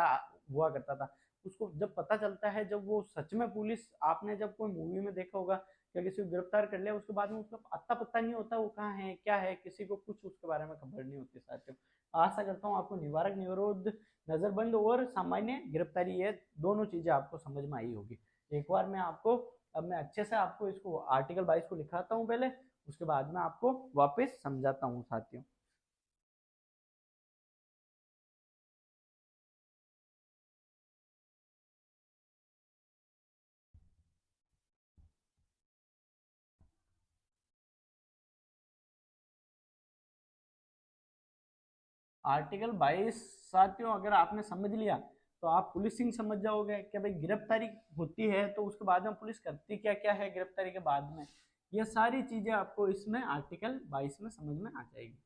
हुआ करता था। उसको जब पता चलता है, जब वो सच में पुलिस, आपने जब कोई मूवी में देखा होगा या किसी को गिरफ्तार कर लिया उसके बाद में उसका अता पता नहीं होता वो कहाँ है क्या है, किसी को कुछ उसके बारे में खबर नहीं होती साथियों। आशा करता हूँ आपको निवारक निरोध नजरबंद और सामान्य गिरफ्तारी, ये दोनों चीजें आपको समझ में आई होगी। एक बार मैं आपको, अब मैं अच्छे से आपको इसको आर्टिकल 22 को लिखाता हूँ पहले, उसके बाद में आपको वापस समझाता हूँ साथियों। आर्टिकल 22 साथियों अगर आपने समझ लिया तो आप पुलिसिंग समझ जाओगे कि भाई गिरफ्तारी होती है तो उसके बाद में पुलिस करती क्या क्या है गिरफ्तारी के बाद में, ये सारी चीजें आपको इसमें आर्टिकल 22 में समझ में आ जाएगी।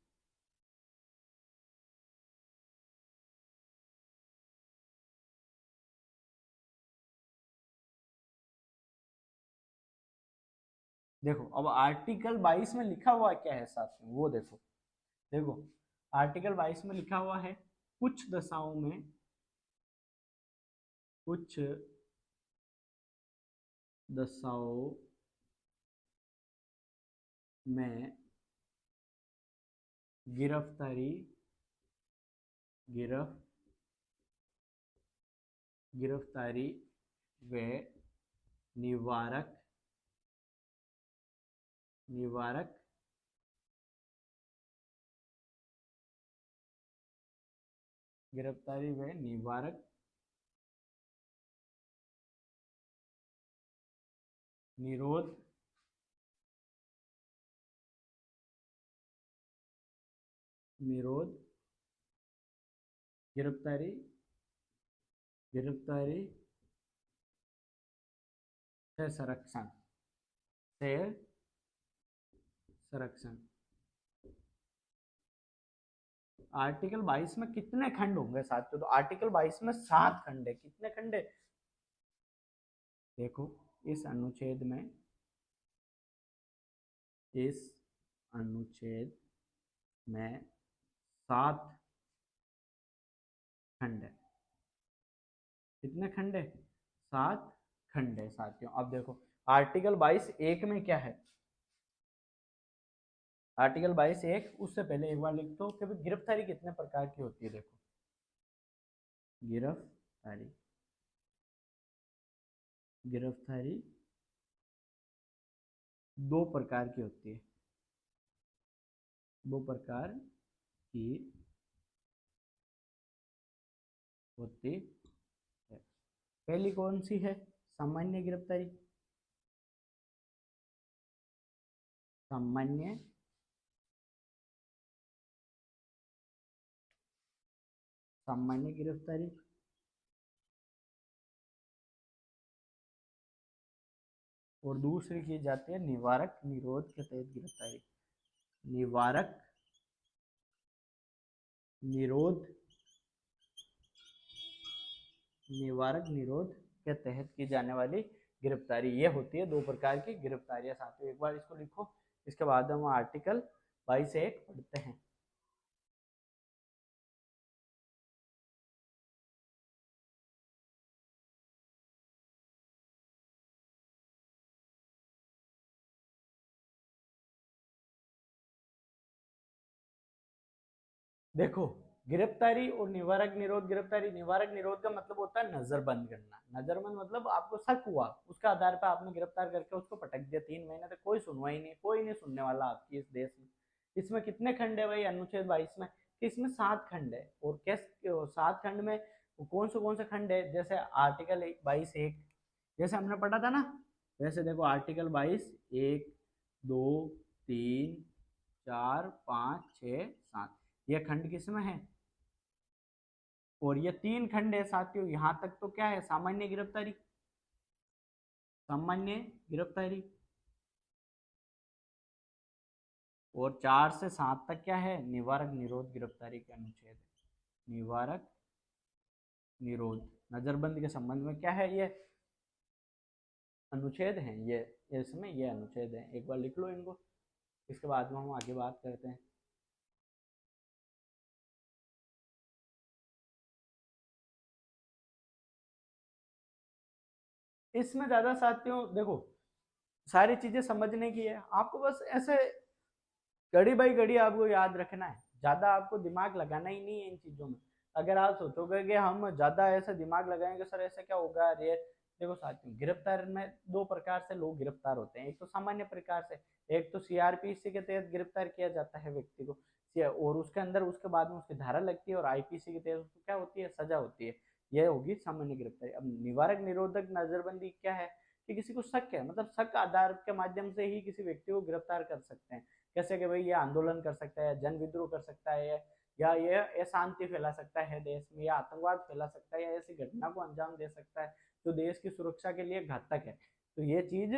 देखो अब आर्टिकल 22 में लिखा हुआ क्या है साथियों, वो देखो। देखो आर्टिकल 22 में लिखा हुआ है, कुछ दशाओं में, कुछ दशाओं में गिरफ्तारी, गिरफ्तारी व निवारक, निवारक गिरफ्तारी व निवारक निरोध, निरोध गिरफ्तारी, गिरफ्तारी से संरक्षण, से संरक्षण। आर्टिकल 22 में कितने खंड होंगे साथियों, तो आर्टिकल 22 में 7 खंड है। कितने खंड है, देखो इस अनुच्छेद में, इस अनुच्छेद में 7 खंड है। कितने खंड है, 7 खंड है साथियों। अब देखो आर्टिकल 22(1) में क्या है, आर्टिकल 22(1), उससे पहले एक बार लिख दो कि गिरफ्तारी कितने प्रकार की होती है। देखो गिरफ्तारी, गिरफ्तारी 2 प्रकार की होती है, 2 प्रकार की होती है। पहली कौन सी है, सामान्य गिरफ्तारी, सामान्य सामान्य गिरफ्तारी। और दूसरी की जाती है निवारक निरोध के तहत गिरफ्तारी, निवारक निरोध, निवारक निरोध के तहत की जाने वाली गिरफ्तारी, ये होती है 2 प्रकार की गिरफ्तारियां साथियों। एक बार इसको लिखो, इसके बाद हम आर्टिकल 22(1) पढ़ते हैं। देखो, गिरफ्तारी और निवारक निरोध, गिरफ्तारी निवारक निरोध का मतलब होता है नजरबंद करना। नजरबंद मतलब आपको शक हुआ, उसका आधार पर आपने गिरफ्तार करके उसको पटक दिया, 3 महीने तक कोई सुनवाई नहीं, कोई नहीं सुनने वाला आपकी इस देश में। इसमें कितने खंड है भाई अनुच्छेद 22 में? इसमें 7 खंड है। और कैस 7 खंड में कौन से खंड है? जैसे आर्टिकल 22(1), जैसे हमने पढ़ा था ना, वैसे देखो आर्टिकल 22(1), 2, 3, 4, 5, 6, 7, ये खंड किसमें है? और ये 3 खंड है साथियों। यहां तक तो क्या है? सामान्य गिरफ्तारी, सामान्य गिरफ्तारी। और 4 से 7 तक क्या है? निवारक निरोध गिरफ्तारी के अनुच्छेद है। निवारक निरोध नजरबंद के संबंध में क्या है? ये अनुच्छेद हैं, ये इसमें ये अनुच्छेद है। एक बार लिख लो इनको, इसके बाद में हम आगे बात करते हैं। इसमें ज्यादा साथियों देखो, सारी चीजें समझने की है, आपको बस ऐसे घड़ी बाई घड़ी आपको याद रखना है, ज्यादा आपको दिमाग लगाना ही नहीं है इन चीजों में। अगर आप सोचोगे कि हम ज्यादा ऐसे दिमाग लगाएंगे सर ऐसा क्या होगा, अरे देखो साथियों, गिरफ्तार में 2 प्रकार से लोग गिरफ्तार होते हैं। एक तो सामान्य प्रकार से, एक तो सीआरपीसी के तहत गिरफ्तार किया जाता है व्यक्ति को, और उसके अंदर उसके बाद में उसकी धारा लगती है, और आईपीसी के तहत उसको क्या होती है? सजा होती है। यह होगी सामान्य गिरफ्तारी। अब निवारक निरोधक नजरबंदी क्या है? कि किसी को शक है, मतलब शक आधार के माध्यम से ही किसी व्यक्ति को गिरफ्तार कर सकते हैं। कैसे कि भाई ये आंदोलन कर सकता है, जन विद्रोह कर सकता है, या ये अशांति फैला सकता है देश में, या आतंकवाद फैला सकता है, या ऐसी घटना को अंजाम दे सकता है जो देश की सुरक्षा के लिए घातक है। तो ये चीज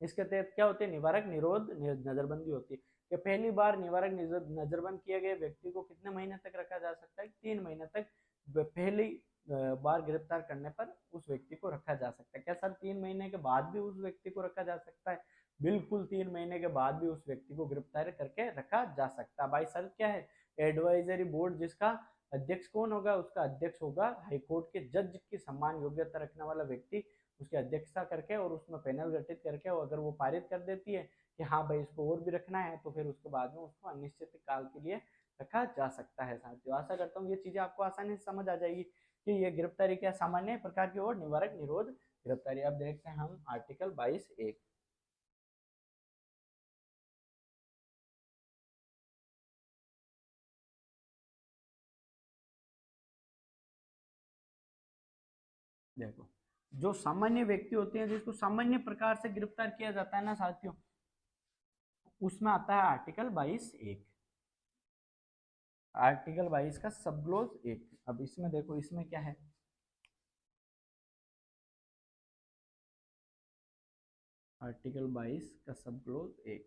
इसके तहत क्या होती है? निवारक निरोध नजरबंदी होती है। कि पहली बार निवारक नजरबंद किए गए व्यक्ति को कितने महीने तक रखा जा सकता है? 3 महीने तक पहली बार गिरफ्तार करने पर उस व्यक्ति को रखा जा सकता है। क्या सर 3 महीने के बाद भी उस व्यक्ति को रखा जा सकता है? बिल्कुल, 3 महीने के बाद भी उस व्यक्ति को गिरफ्तार करके रखा जा सकता है। भाई सर क्या है? एडवाइजरी बोर्ड, जिसका अध्यक्ष कौन होगा? उसका अध्यक्ष होगा हाईकोर्ट के जज की समान योग्यता रखने वाला व्यक्ति, उसकी अध्यक्षता करके और उसमें पैनल गठित करके, और अगर वो पारित कर देती है कि हाँ भाई इसको और भी रखना है, तो फिर उसके बाद में उसको अनिश्चित काल के लिए रखा जा सकता है। साथियों आशा करता हूँ ये चीजें आपको आसानी से समझ आ जाएगी कि ये गिरफ्तारी क्या सामान्य प्रकार की और निवारक निरोध गिरफ्तारी। अब देखते हैं हम आर्टिकल 22(1)। देखो, जो सामान्य व्यक्ति होते हैं जिसको सामान्य प्रकार से गिरफ्तार किया जाता है ना साथियों, उसमें आता है आर्टिकल 22(1). आर्टिकल 22 का सब क्लोज 1। अब इसमें देखो, इसमें क्या है? आर्टिकल 22 का सब क्लोज 1,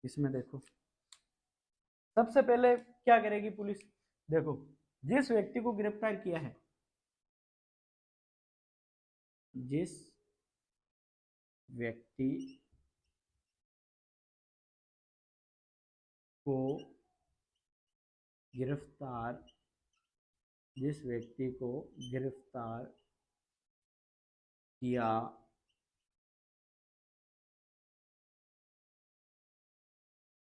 इसमें देखो सबसे पहले क्या करेगी पुलिस? देखो, जिस व्यक्ति को गिरफ्तार किया है, जिस व्यक्ति को गिरफ्तार जिस व्यक्ति को गिरफ्तार किया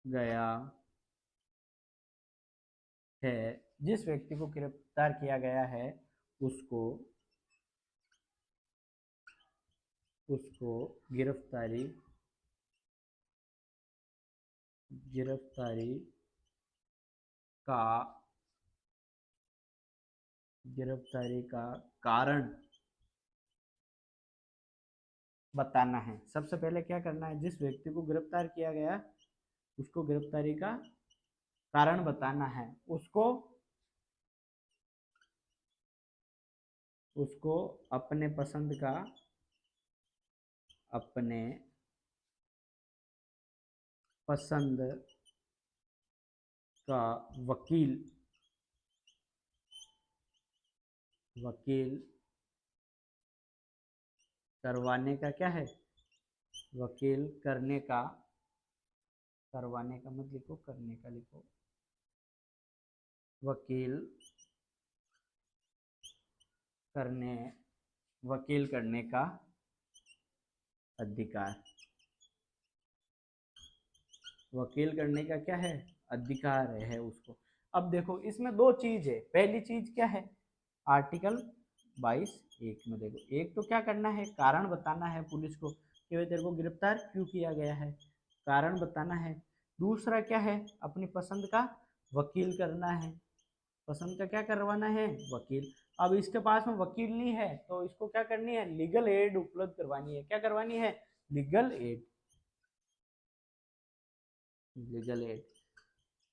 गया है, जिस व्यक्ति को गिरफ्तार किया गया है, उसको उसको गिरफ्तारी गिरफ्तारी का गिरफ्तारी का कारण बताना है। सबसे पहले क्या करना है? जिस व्यक्ति को गिरफ्तार किया गया उसको गिरफ्तारी का कारण बताना है। उसको उसको अपने पसंद का अपने पसंद का वकील करवाने का क्या है? वकील करवाने का मत लिखो, करने का लिखो। वकील करने का अधिकार। वकील करने का क्या है? अधिकार है उसको। अब देखो इसमें दो चीज है, पहली चीज क्या है, आर्टिकल 22(1) में देखो, एक तो क्या करना है, कारण बताना है पुलिस को कि भाई तेरे को गिरफ्तार क्यों किया गया है, कारण बताना है। दूसरा क्या है, अपनी पसंद का वकील करना है, पसंद का क्या करवाना है, वकील। अब इसके पास में वकील नहीं है तो इसको क्या करनी है, लीगल एड उपलब्ध करवानी है। क्या करवानी है, लीगल एड। लीगल एड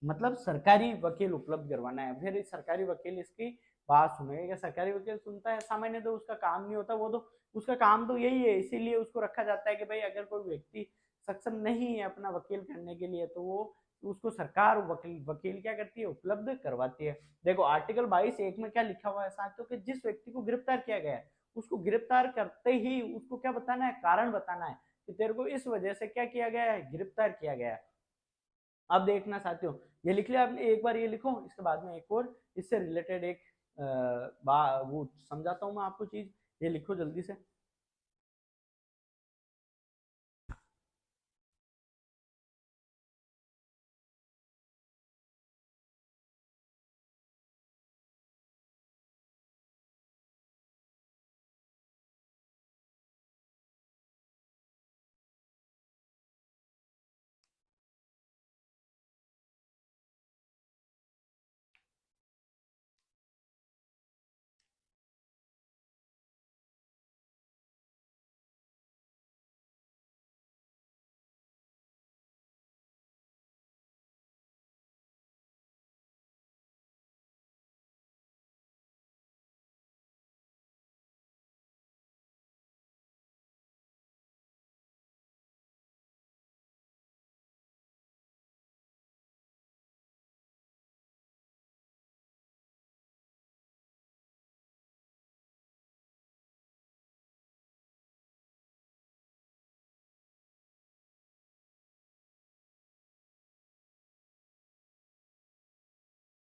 मतलब सरकारी वकील उपलब्ध करवाना है। फिर सरकारी वकील इसकी बात सुनेगा। सरकारी वकील सुनता है, सामान्य तो उसका काम नहीं होता, वो तो उसका काम तो यही है, इसीलिए उसको रखा जाता है कि भाई अगर कोई व्यक्ति सक्षम नहीं है अपना वकील करने के लिए तो वो उसको सरकार वकील क्या करती है, उपलब्ध करवाती है। देखो आर्टिकल 22(1) में क्या लिखा हुआ है साथियों, कि जिस व्यक्ति को गिरफ्तार किया गया है उसको गिरफ्तार करते ही उसको क्या बताना है, कारण बताना है कि तेरे को इस वजह से क्या किया गया है, गिरफ्तार किया गया है। अब देखना साथियों, ये लिख लिया आपने, एक बार ये लिखो, इसके बाद में एक और इससे रिलेटेड एक वो समझाता हूँ मैं आपको चीज, ये लिखो जल्दी से।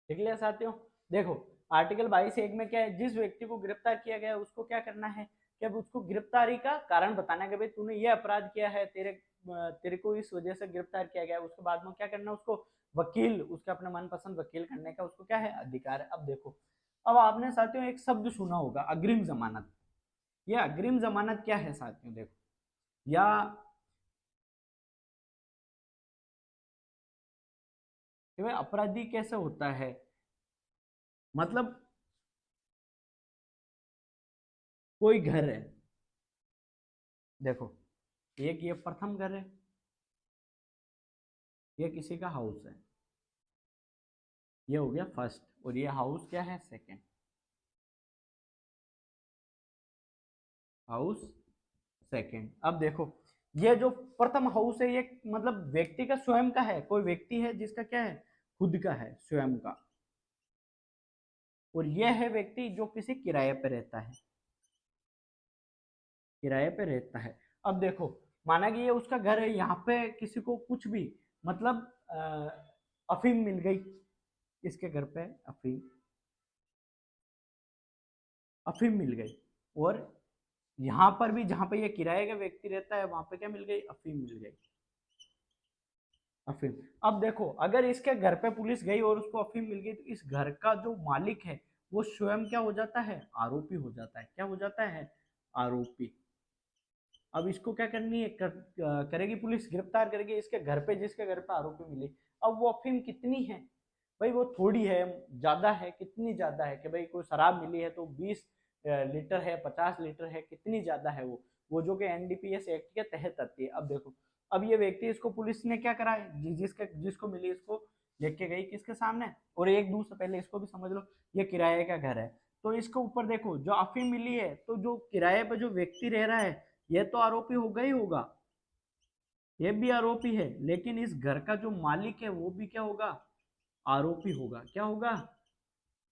देख लिया साथियों। देखो आर्टिकल 22(1) में क्या है, जिस व्यक्ति को गिरफ्तार किया गया है उसको क्या करना है कि अब उसको गिरफ्तारी का कारण बताना है कि भाई तूने ये अपराध किया है, तेरे को इस वजह से गिरफ्तार किया गया है। उसके बाद में क्या करना है, उसको वकील, उसके अपने मनपसंद वकील करने का उसको क्या है, अधिकार है। अब देखो, अब आपने साथियों एक शब्द सुना होगा, अग्रिम जमानत। ये अग्रिम जमानत क्या है साथियों, देखो, या कि भाई अपराधी कैसे होता है, मतलब कोई घर है, देखो एक ये प्रथम घर है, ये किसी का हाउस है, ये हो गया फर्स्ट, और ये हाउस क्या है, सेकंड। House second. अब देखो ये जो प्रथम हाउस है ये मतलब व्यक्ति का स्वयं का है, कोई व्यक्ति है जिसका क्या है, खुद का है, स्वयं का। और यह है व्यक्ति जो किसी किराए पे रहता है, किराए पे रहता है। अब देखो माना कि ये उसका घर है, यहाँ पे किसी को कुछ भी मतलब अफीम मिल गई, इसके घर पे अफीम, अफीम मिल गई, और यहाँ पर भी जहाँ पे ये किराए का व्यक्ति रहता है वहां पे क्या मिल गई, अफीम मिल गई, अफीम। अब देखो अगर इसके घर पे पुलिस गई और उसको अफीम मिल गई तो इस घर का जो मालिक है वो स्वयं क्या हो जाता है, आरोपी हो जाता है। क्या हो जाता है, आरोपी। अब इसको क्या करनी है, करेगी पुलिस, गिरफ्तार करेगी इसके घर पे, जिसके घर पे आरोपी मिली। अब वो अफीम कितनी है, भाई वो थोड़ी है, ज्यादा है, कितनी ज्यादा है कि भाई कोई शराब मिली है तो 20 लीटर है, 50 लीटर है, कितनी ज्यादा है वो जो कि एनडीपीएस एक्ट के तहत आती है। अब देखो, अब ये व्यक्ति, इसको पुलिस ने क्या करा है, जिसको मिली इसको लेके गई किसके सामने, और एक दूसरे पहले इसको भी समझ लो, ये किराए का घर है, तो इसके ऊपर देखो जो अफीम मिली है तो जो किराए पर जो व्यक्ति रह रहा है ये तो आरोपी होगा ही होगा, ये भी आरोपी है, लेकिन इस घर का जो मालिक है वो भी क्या होगा, आरोपी होगा। क्या होगा,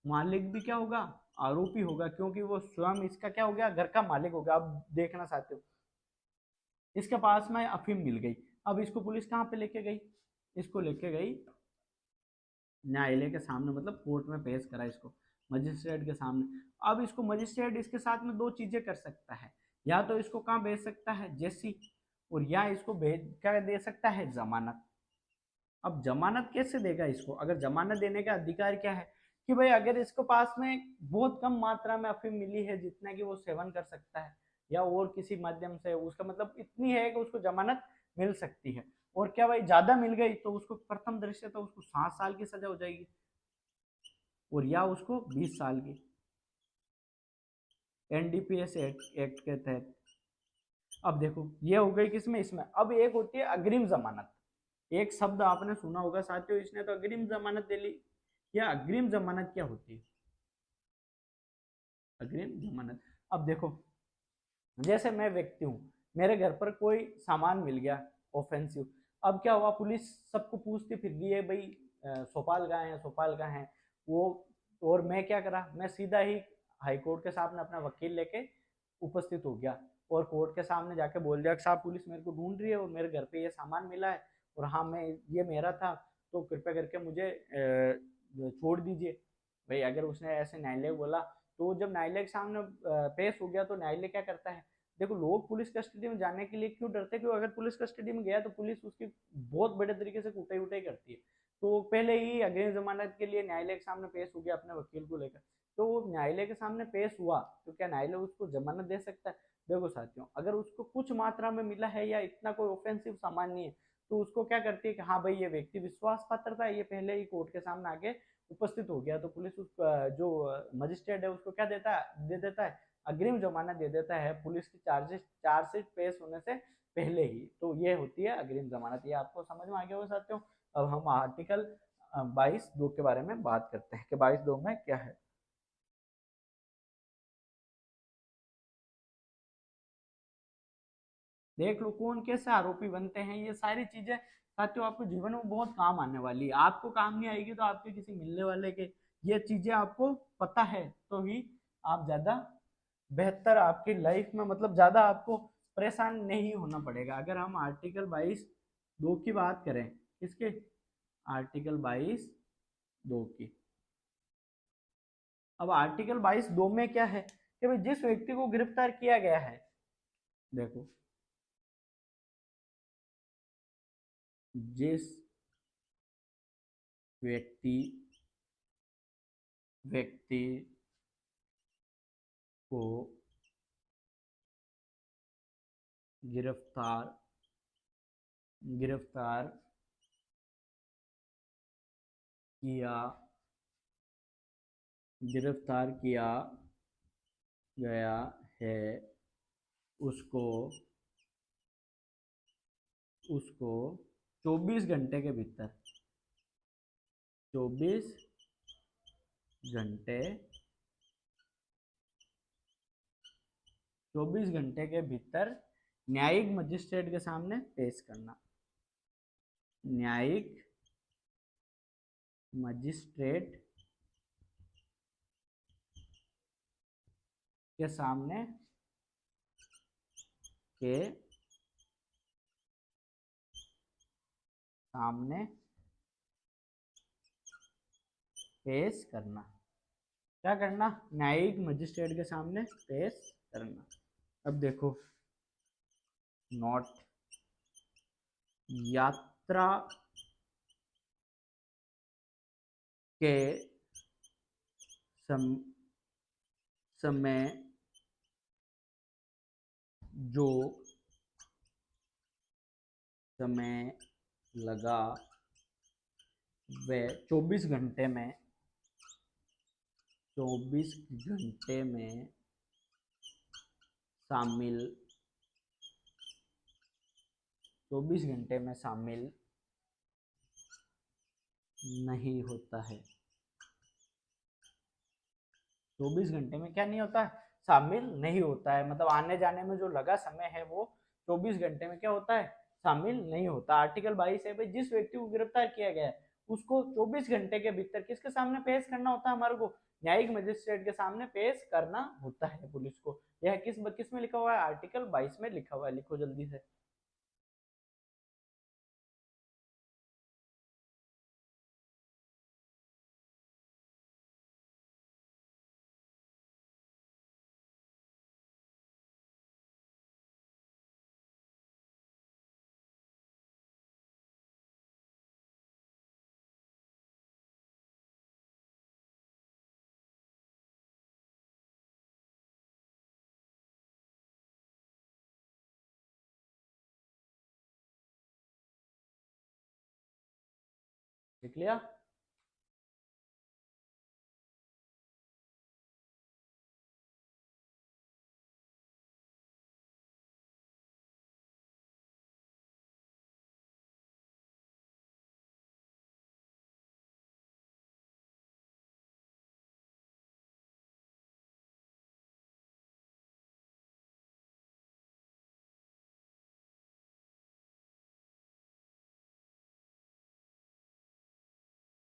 मालिक भी क्या होगा, आरोपी होगा, क्योंकि वो स्वयं इसका क्या हो गया, घर का मालिक हो गया। अब देखना चाहते हो, इसके पास में अफीम मिल गई, अब इसको पुलिस कहाँ पे लेके गई, इसको लेके गई न्यायालय के सामने, मतलब कोर्ट में पेश करा इसको, मजिस्ट्रेट के सामने। अब इसको मजिस्ट्रेट इसके साथ में दो चीजें कर सकता है, या तो इसको कहाँ भेज सकता है, जेसी, और या इसको भेज क्या दे सकता है, जमानत। अब जमानत कैसे देगा इसको? अगर जमानत देने का अधिकार क्या है कि भाई अगर इसको पास में बहुत कम मात्रा में अफीम मिली है जितना कि वो सेवन कर सकता है या और किसी माध्यम से, उसका मतलब इतनी है कि उसको जमानत मिल सकती है। और क्या भाई ज्यादा मिल गई तो उसको प्रथम दृष्टया तो उसको 7 साल की सजा हो जाएगी और या उसको 20 साल की एनडीपीएस एक्ट के तहत। अब देखो ये हो गई किसमें, इसमें। अब एक होती है अग्रिम जमानत। एक शब्द आपने सुना होगा साथियों, इसने तो अग्रिम जमानत दे ली। या अग्रिम जमानत क्या होती है? अग्रिम जमानत, अब देखो जैसे मैं व्यक्ति हूँ, मेरे घर पर कोई सामान मिल गया ऑफेंसिव। अब क्या हुआ, पुलिस सबको पूछती फिर रही है भाई सोपाल कहाँ है, सोपाल कहाँ है वो। और मैं क्या करा, मैं सीधा ही हाई कोर्ट के सामने अपना वकील लेके उपस्थित हो गया और कोर्ट के सामने जाके बोल दिया कि साहब पुलिस मेरे को ढूंढ रही है और मेरे घर पे ये सामान मिला है और हाँ मैं ये मेरा था, तो कृपया करके मुझे छोड़ दीजिए। भाई अगर उसने ऐसे न्यायालय बोला, तो जब न्यायालय के सामने पेश हो गया तो न्यायालय क्या करता है, देखो लोग पुलिस कस्टडी में जाने के लिए क्यों डरते हैं, क्योंकि अगर पुलिस कस्टडी में गया तो पुलिस उसकी बहुत बड़े तरीके से कुटाई उटाई करती है। तो पहले ही अग्रिम जमानत के लिए न्यायालय के सामने पेश हो गया अपने वकील को लेकर, तो वो न्यायालय के सामने पेश हुआ तो क्या न्यायालय उसको जमानत दे सकता है? देखो साथियों, अगर उसको कुछ मात्रा में मिला है या इतना कोई ऑफेंसिव सामान नहीं है, तो उसको क्या करती है कि हाँ भाई ये व्यक्ति विश्वास पात्र था, ये पहले ही कोर्ट के सामने आके उपस्थित हो गया, तो पुलिस उस जो मजिस्ट्रेट है उसको क्या देता है, दे देता है अग्रिम जमानत दे देता है पुलिस की चार्जशीट पेश होने से पहले ही। तो ये होती है अग्रिम जमानत। ये आपको समझ में आ गया होगा साथियों। अब हम आर्टिकल 22(2) के बारे में बात करते हैं कि 22(2) में क्या है। देख लो कौन कैसे आरोपी बनते हैं, ये सारी चीजें साथियों आपको जीवन में बहुत काम आने वाली है। आपको काम नहीं आएगी तो आपके किसी मिलने वाले के ये चीजें आपको पता है तो ही आप ज्यादा बेहतर आपकी लाइफ में, मतलब ज्यादा आपको परेशान नहीं होना पड़ेगा। अगर हम आर्टिकल 22(2) की बात करें, किसके, आर्टिकल 22(2) की। अब आर्टिकल 22(2) में क्या है कि भाई जिस व्यक्ति को गिरफ्तार किया गया है, देखो जिस व्यक्ति व्यक्ति को गिरफ्तार गिरफ्तार किया गिरफ्तार किया गया है, उसको उसको 24 घंटे के भीतर 24 घंटे 24 घंटे के भीतर न्यायिक मजिस्ट्रेट के सामने पेश करना। न्यायिक मजिस्ट्रेट के के सामने पेश करना। क्या करना, न्यायिक मजिस्ट्रेट के सामने पेश करना। अब देखो नोट, यात्रा के समय जो समय लगा वह 24 घंटे में 24 घंटे में शामिल 24 घंटे में शामिल नहीं होता है। 24 घंटे में क्या नहीं होता है, शामिल नहीं होता है। मतलब आने जाने में जो लगा समय है वो 24 घंटे में क्या होता है, शामिल नहीं होता। आर्टिकल 22 है भाई, जिस व्यक्ति को गिरफ्तार किया गया है उसको 24 घंटे के भीतर किसके सामने पेश करना होता है, हमारे को न्यायिक मजिस्ट्रेट के सामने पेश करना होता है पुलिस को। यह किस में लिखा हुआ है, आर्टिकल 22 में लिखा हुआ है। लिखो जल्दी से। देख लिया।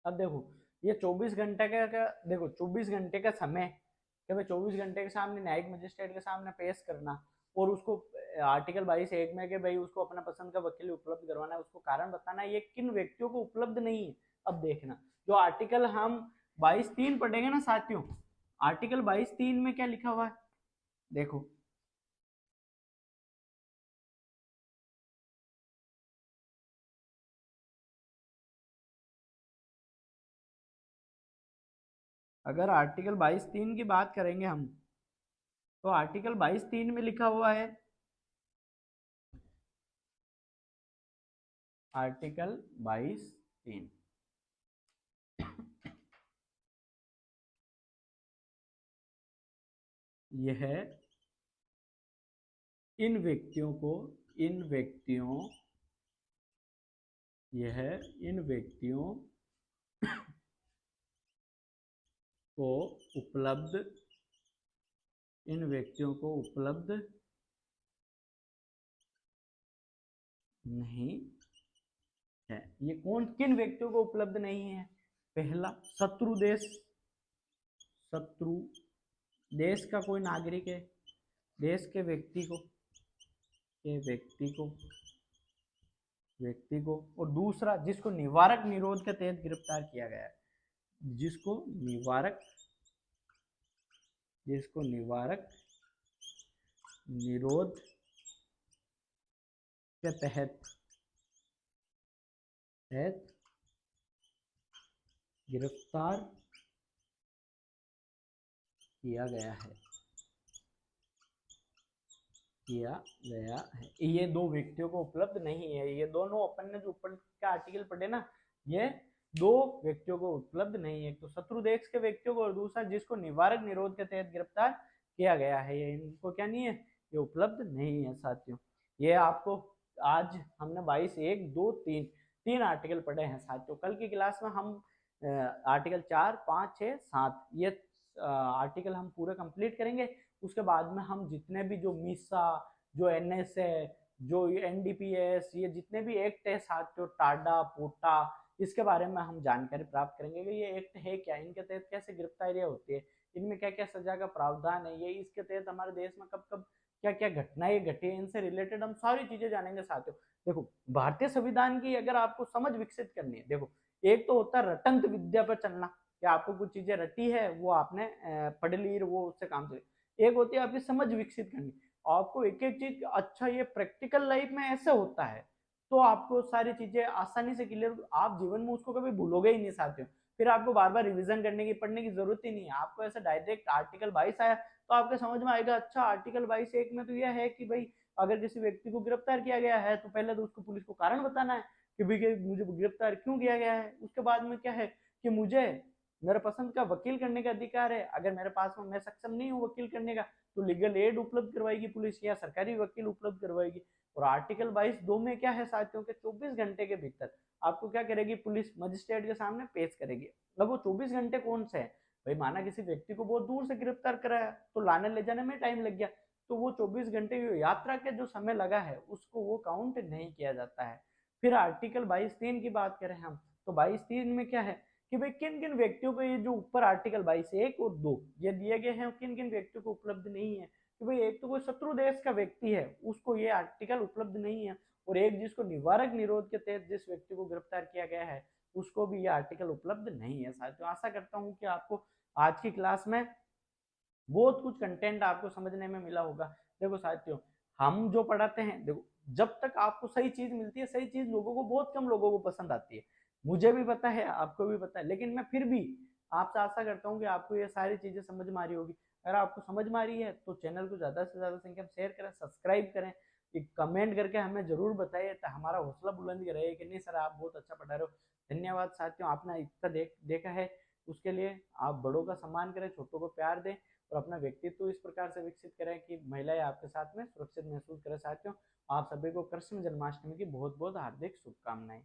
अब देखो ये 24 घंटे का देखो 24 घंटे का समय कि भाई 24 घंटे के सामने न्यायिक मजिस्ट्रेट के सामने पेश करना और उसको आर्टिकल 22(1) में कि भाई उसको अपना पसंद का वकील उपलब्ध करवाना है, उसको कारण बताना, ये किन व्यक्तियों को उपलब्ध नहीं है। अब देखना जो आर्टिकल हम 22(3) पढ़ेंगे ना साथियों, आर्टिकल 22(3) में क्या लिखा हुआ है देखो, अगर आर्टिकल 22(3) की बात करेंगे हम तो आर्टिकल 22(3) में लिखा हुआ है, आर्टिकल 22(3) यह इन व्यक्तियों को यह इन व्यक्तियों को उपलब्ध नहीं है। ये कौन किन व्यक्तियों को उपलब्ध नहीं है? पहला, शत्रु देश का कोई नागरिक है, देश के व्यक्ति को और दूसरा जिसको निवारक निरोध के तहत गिरफ्तार किया गया है, जिसको निवारक निरोध के तहत गिरफ्तार किया गया है। ये दो व्यक्तियों को उपलब्ध नहीं है। ये दोनों अपन ने जो ऊपर का आर्टिकल पढ़े ना, ये दो व्यक्तियों को उपलब्ध नहीं है, तो शत्रु देश के व्यक्तियों को और दूसरा जिसको निवारक निरोध के तहत गिरफ्तार किया गया है, ये इनको क्या नहीं है, ये उपलब्ध नहीं है साथियों। ये आपको आज हमने 22(1), 2, 3 आर्टिकल पढ़े हैं साथियों। कल की क्लास में हम आर्टिकल 4, 5, 6, 7 ये आर्टिकल हम पूरे कंप्लीट करेंगे। उसके बाद में हम जितने भी जो मीसा, जो एनएस है, जो एनडीपीएस, ये जितने भी एक्ट है साथियों, टाडा, पोटा, इसके बारे में हम जानकारी प्राप्त करेंगे कि ये एक्ट है क्या, इनके तहत कैसे गिरफ्तारियां होती है, इनमें क्या क्या सजा का प्रावधान है, ये इसके तहत हमारे देश में कब कब क्या क्या घटनाएं घटी है, इनसे रिलेटेड हम सारी चीजें जानेंगे साथियों। देखो भारतीय संविधान की अगर आपको समझ विकसित करनी है, देखो एक तो होता है रटंत विद्या पर चलना, कि आपको कुछ चीजें रटी है वो आपने पढ़ ली, वो उससे काम चले। एक होती है आपकी समझ विकसित करनी, आपको एक एक चीज अच्छा ये प्रैक्टिकल लाइफ में ऐसे होता है तो आपको सारी चीजें आसानी से क्लियर, आप जीवन में उसको कभी भूलोगे ही नहीं साथियों। फिर आपको बार बार रिवीजन करने की पढ़ने की जरूरत ही नहीं है, आपको ऐसे डायरेक्ट आर्टिकल 22 आया तो आपके समझ में आएगा, अच्छा आर्टिकल 22(1) में तो यह है कि भाई अगर किसी व्यक्ति को गिरफ्तार किया गया है तो पहले तो उसको पुलिस को कारण बताना है कि भाई मुझे गिरफ्तार क्यों किया गया है। उसके बाद में क्या है कि मुझे मेरे पसंद का वकील करने का अधिकार है, अगर मेरे पास में मैं सक्षम नहीं हूँ वकील करने का तो लीगल एड उपलब्ध करवाएगी पुलिस या सरकारी वकील उपलब्ध करवाएगी। और आर्टिकल 22(2) में क्या है साथियों के 24 घंटे के भीतर आपको क्या करेगी, पुलिस मजिस्ट्रेट के सामने पेश करेगी। अब वो 24 घंटे कौन से है भाई, माना किसी व्यक्ति को बहुत दूर से गिरफ्तार कराया तो लाने ले जाने में टाइम लग गया, तो वो 24 घंटे यात्रा के जो समय लगा है उसको वो काउंट नहीं किया जाता है। फिर आर्टिकल 22(3) की बात करें हम तो 22(3) में क्या है कि भाई किन किन व्यक्तियों को, ये जो ऊपर आर्टिकल 22(1) और 2 ये दिए गए हैं, किन किन व्यक्तियों को उपलब्ध नहीं है कि भाई एक तो कोई शत्रु देश का व्यक्ति है उसको ये आर्टिकल उपलब्ध नहीं है, और एक जिसको निवारक निरोध के तहत जिस व्यक्ति को गिरफ्तार किया गया है उसको भी ये आर्टिकल उपलब्ध नहीं है साथियों। आशा करता हूँ कि आपको आज की क्लास में बहुत कुछ कंटेंट आपको समझने में मिला होगा। देखो साथियों हम जो पढ़ाते हैं, देखो जब तक आपको सही चीज मिलती है, सही चीज लोगों को, बहुत कम लोगों को पसंद आती है, मुझे भी पता है आपको भी पता है, लेकिन मैं फिर भी आपसे आशा करता हूँ कि आपको ये सारी चीजें समझ में आ रही होगी। अगर आपको समझ में आ रही है तो चैनल को ज्यादा से ज्यादा संख्या में शेयर करें, सब्सक्राइब करें, एक कमेंट करके हमें जरूर बताइए तो हमारा हौसला बुलंद रहे कि नहीं सर आप बहुत अच्छा पढ़ा रहे हो। धन्यवाद साथियों, आपने इतना देखा है उसके लिए। आप बड़ों का सम्मान करें, छोटों को प्यार दें और अपना व्यक्तित्व इस प्रकार से विकसित करें कि महिलाएं आपके साथ में सुरक्षित महसूस करें। साथियों, आप सभी को कृष्ण जन्माष्टमी की बहुत बहुत हार्दिक शुभकामनाएं।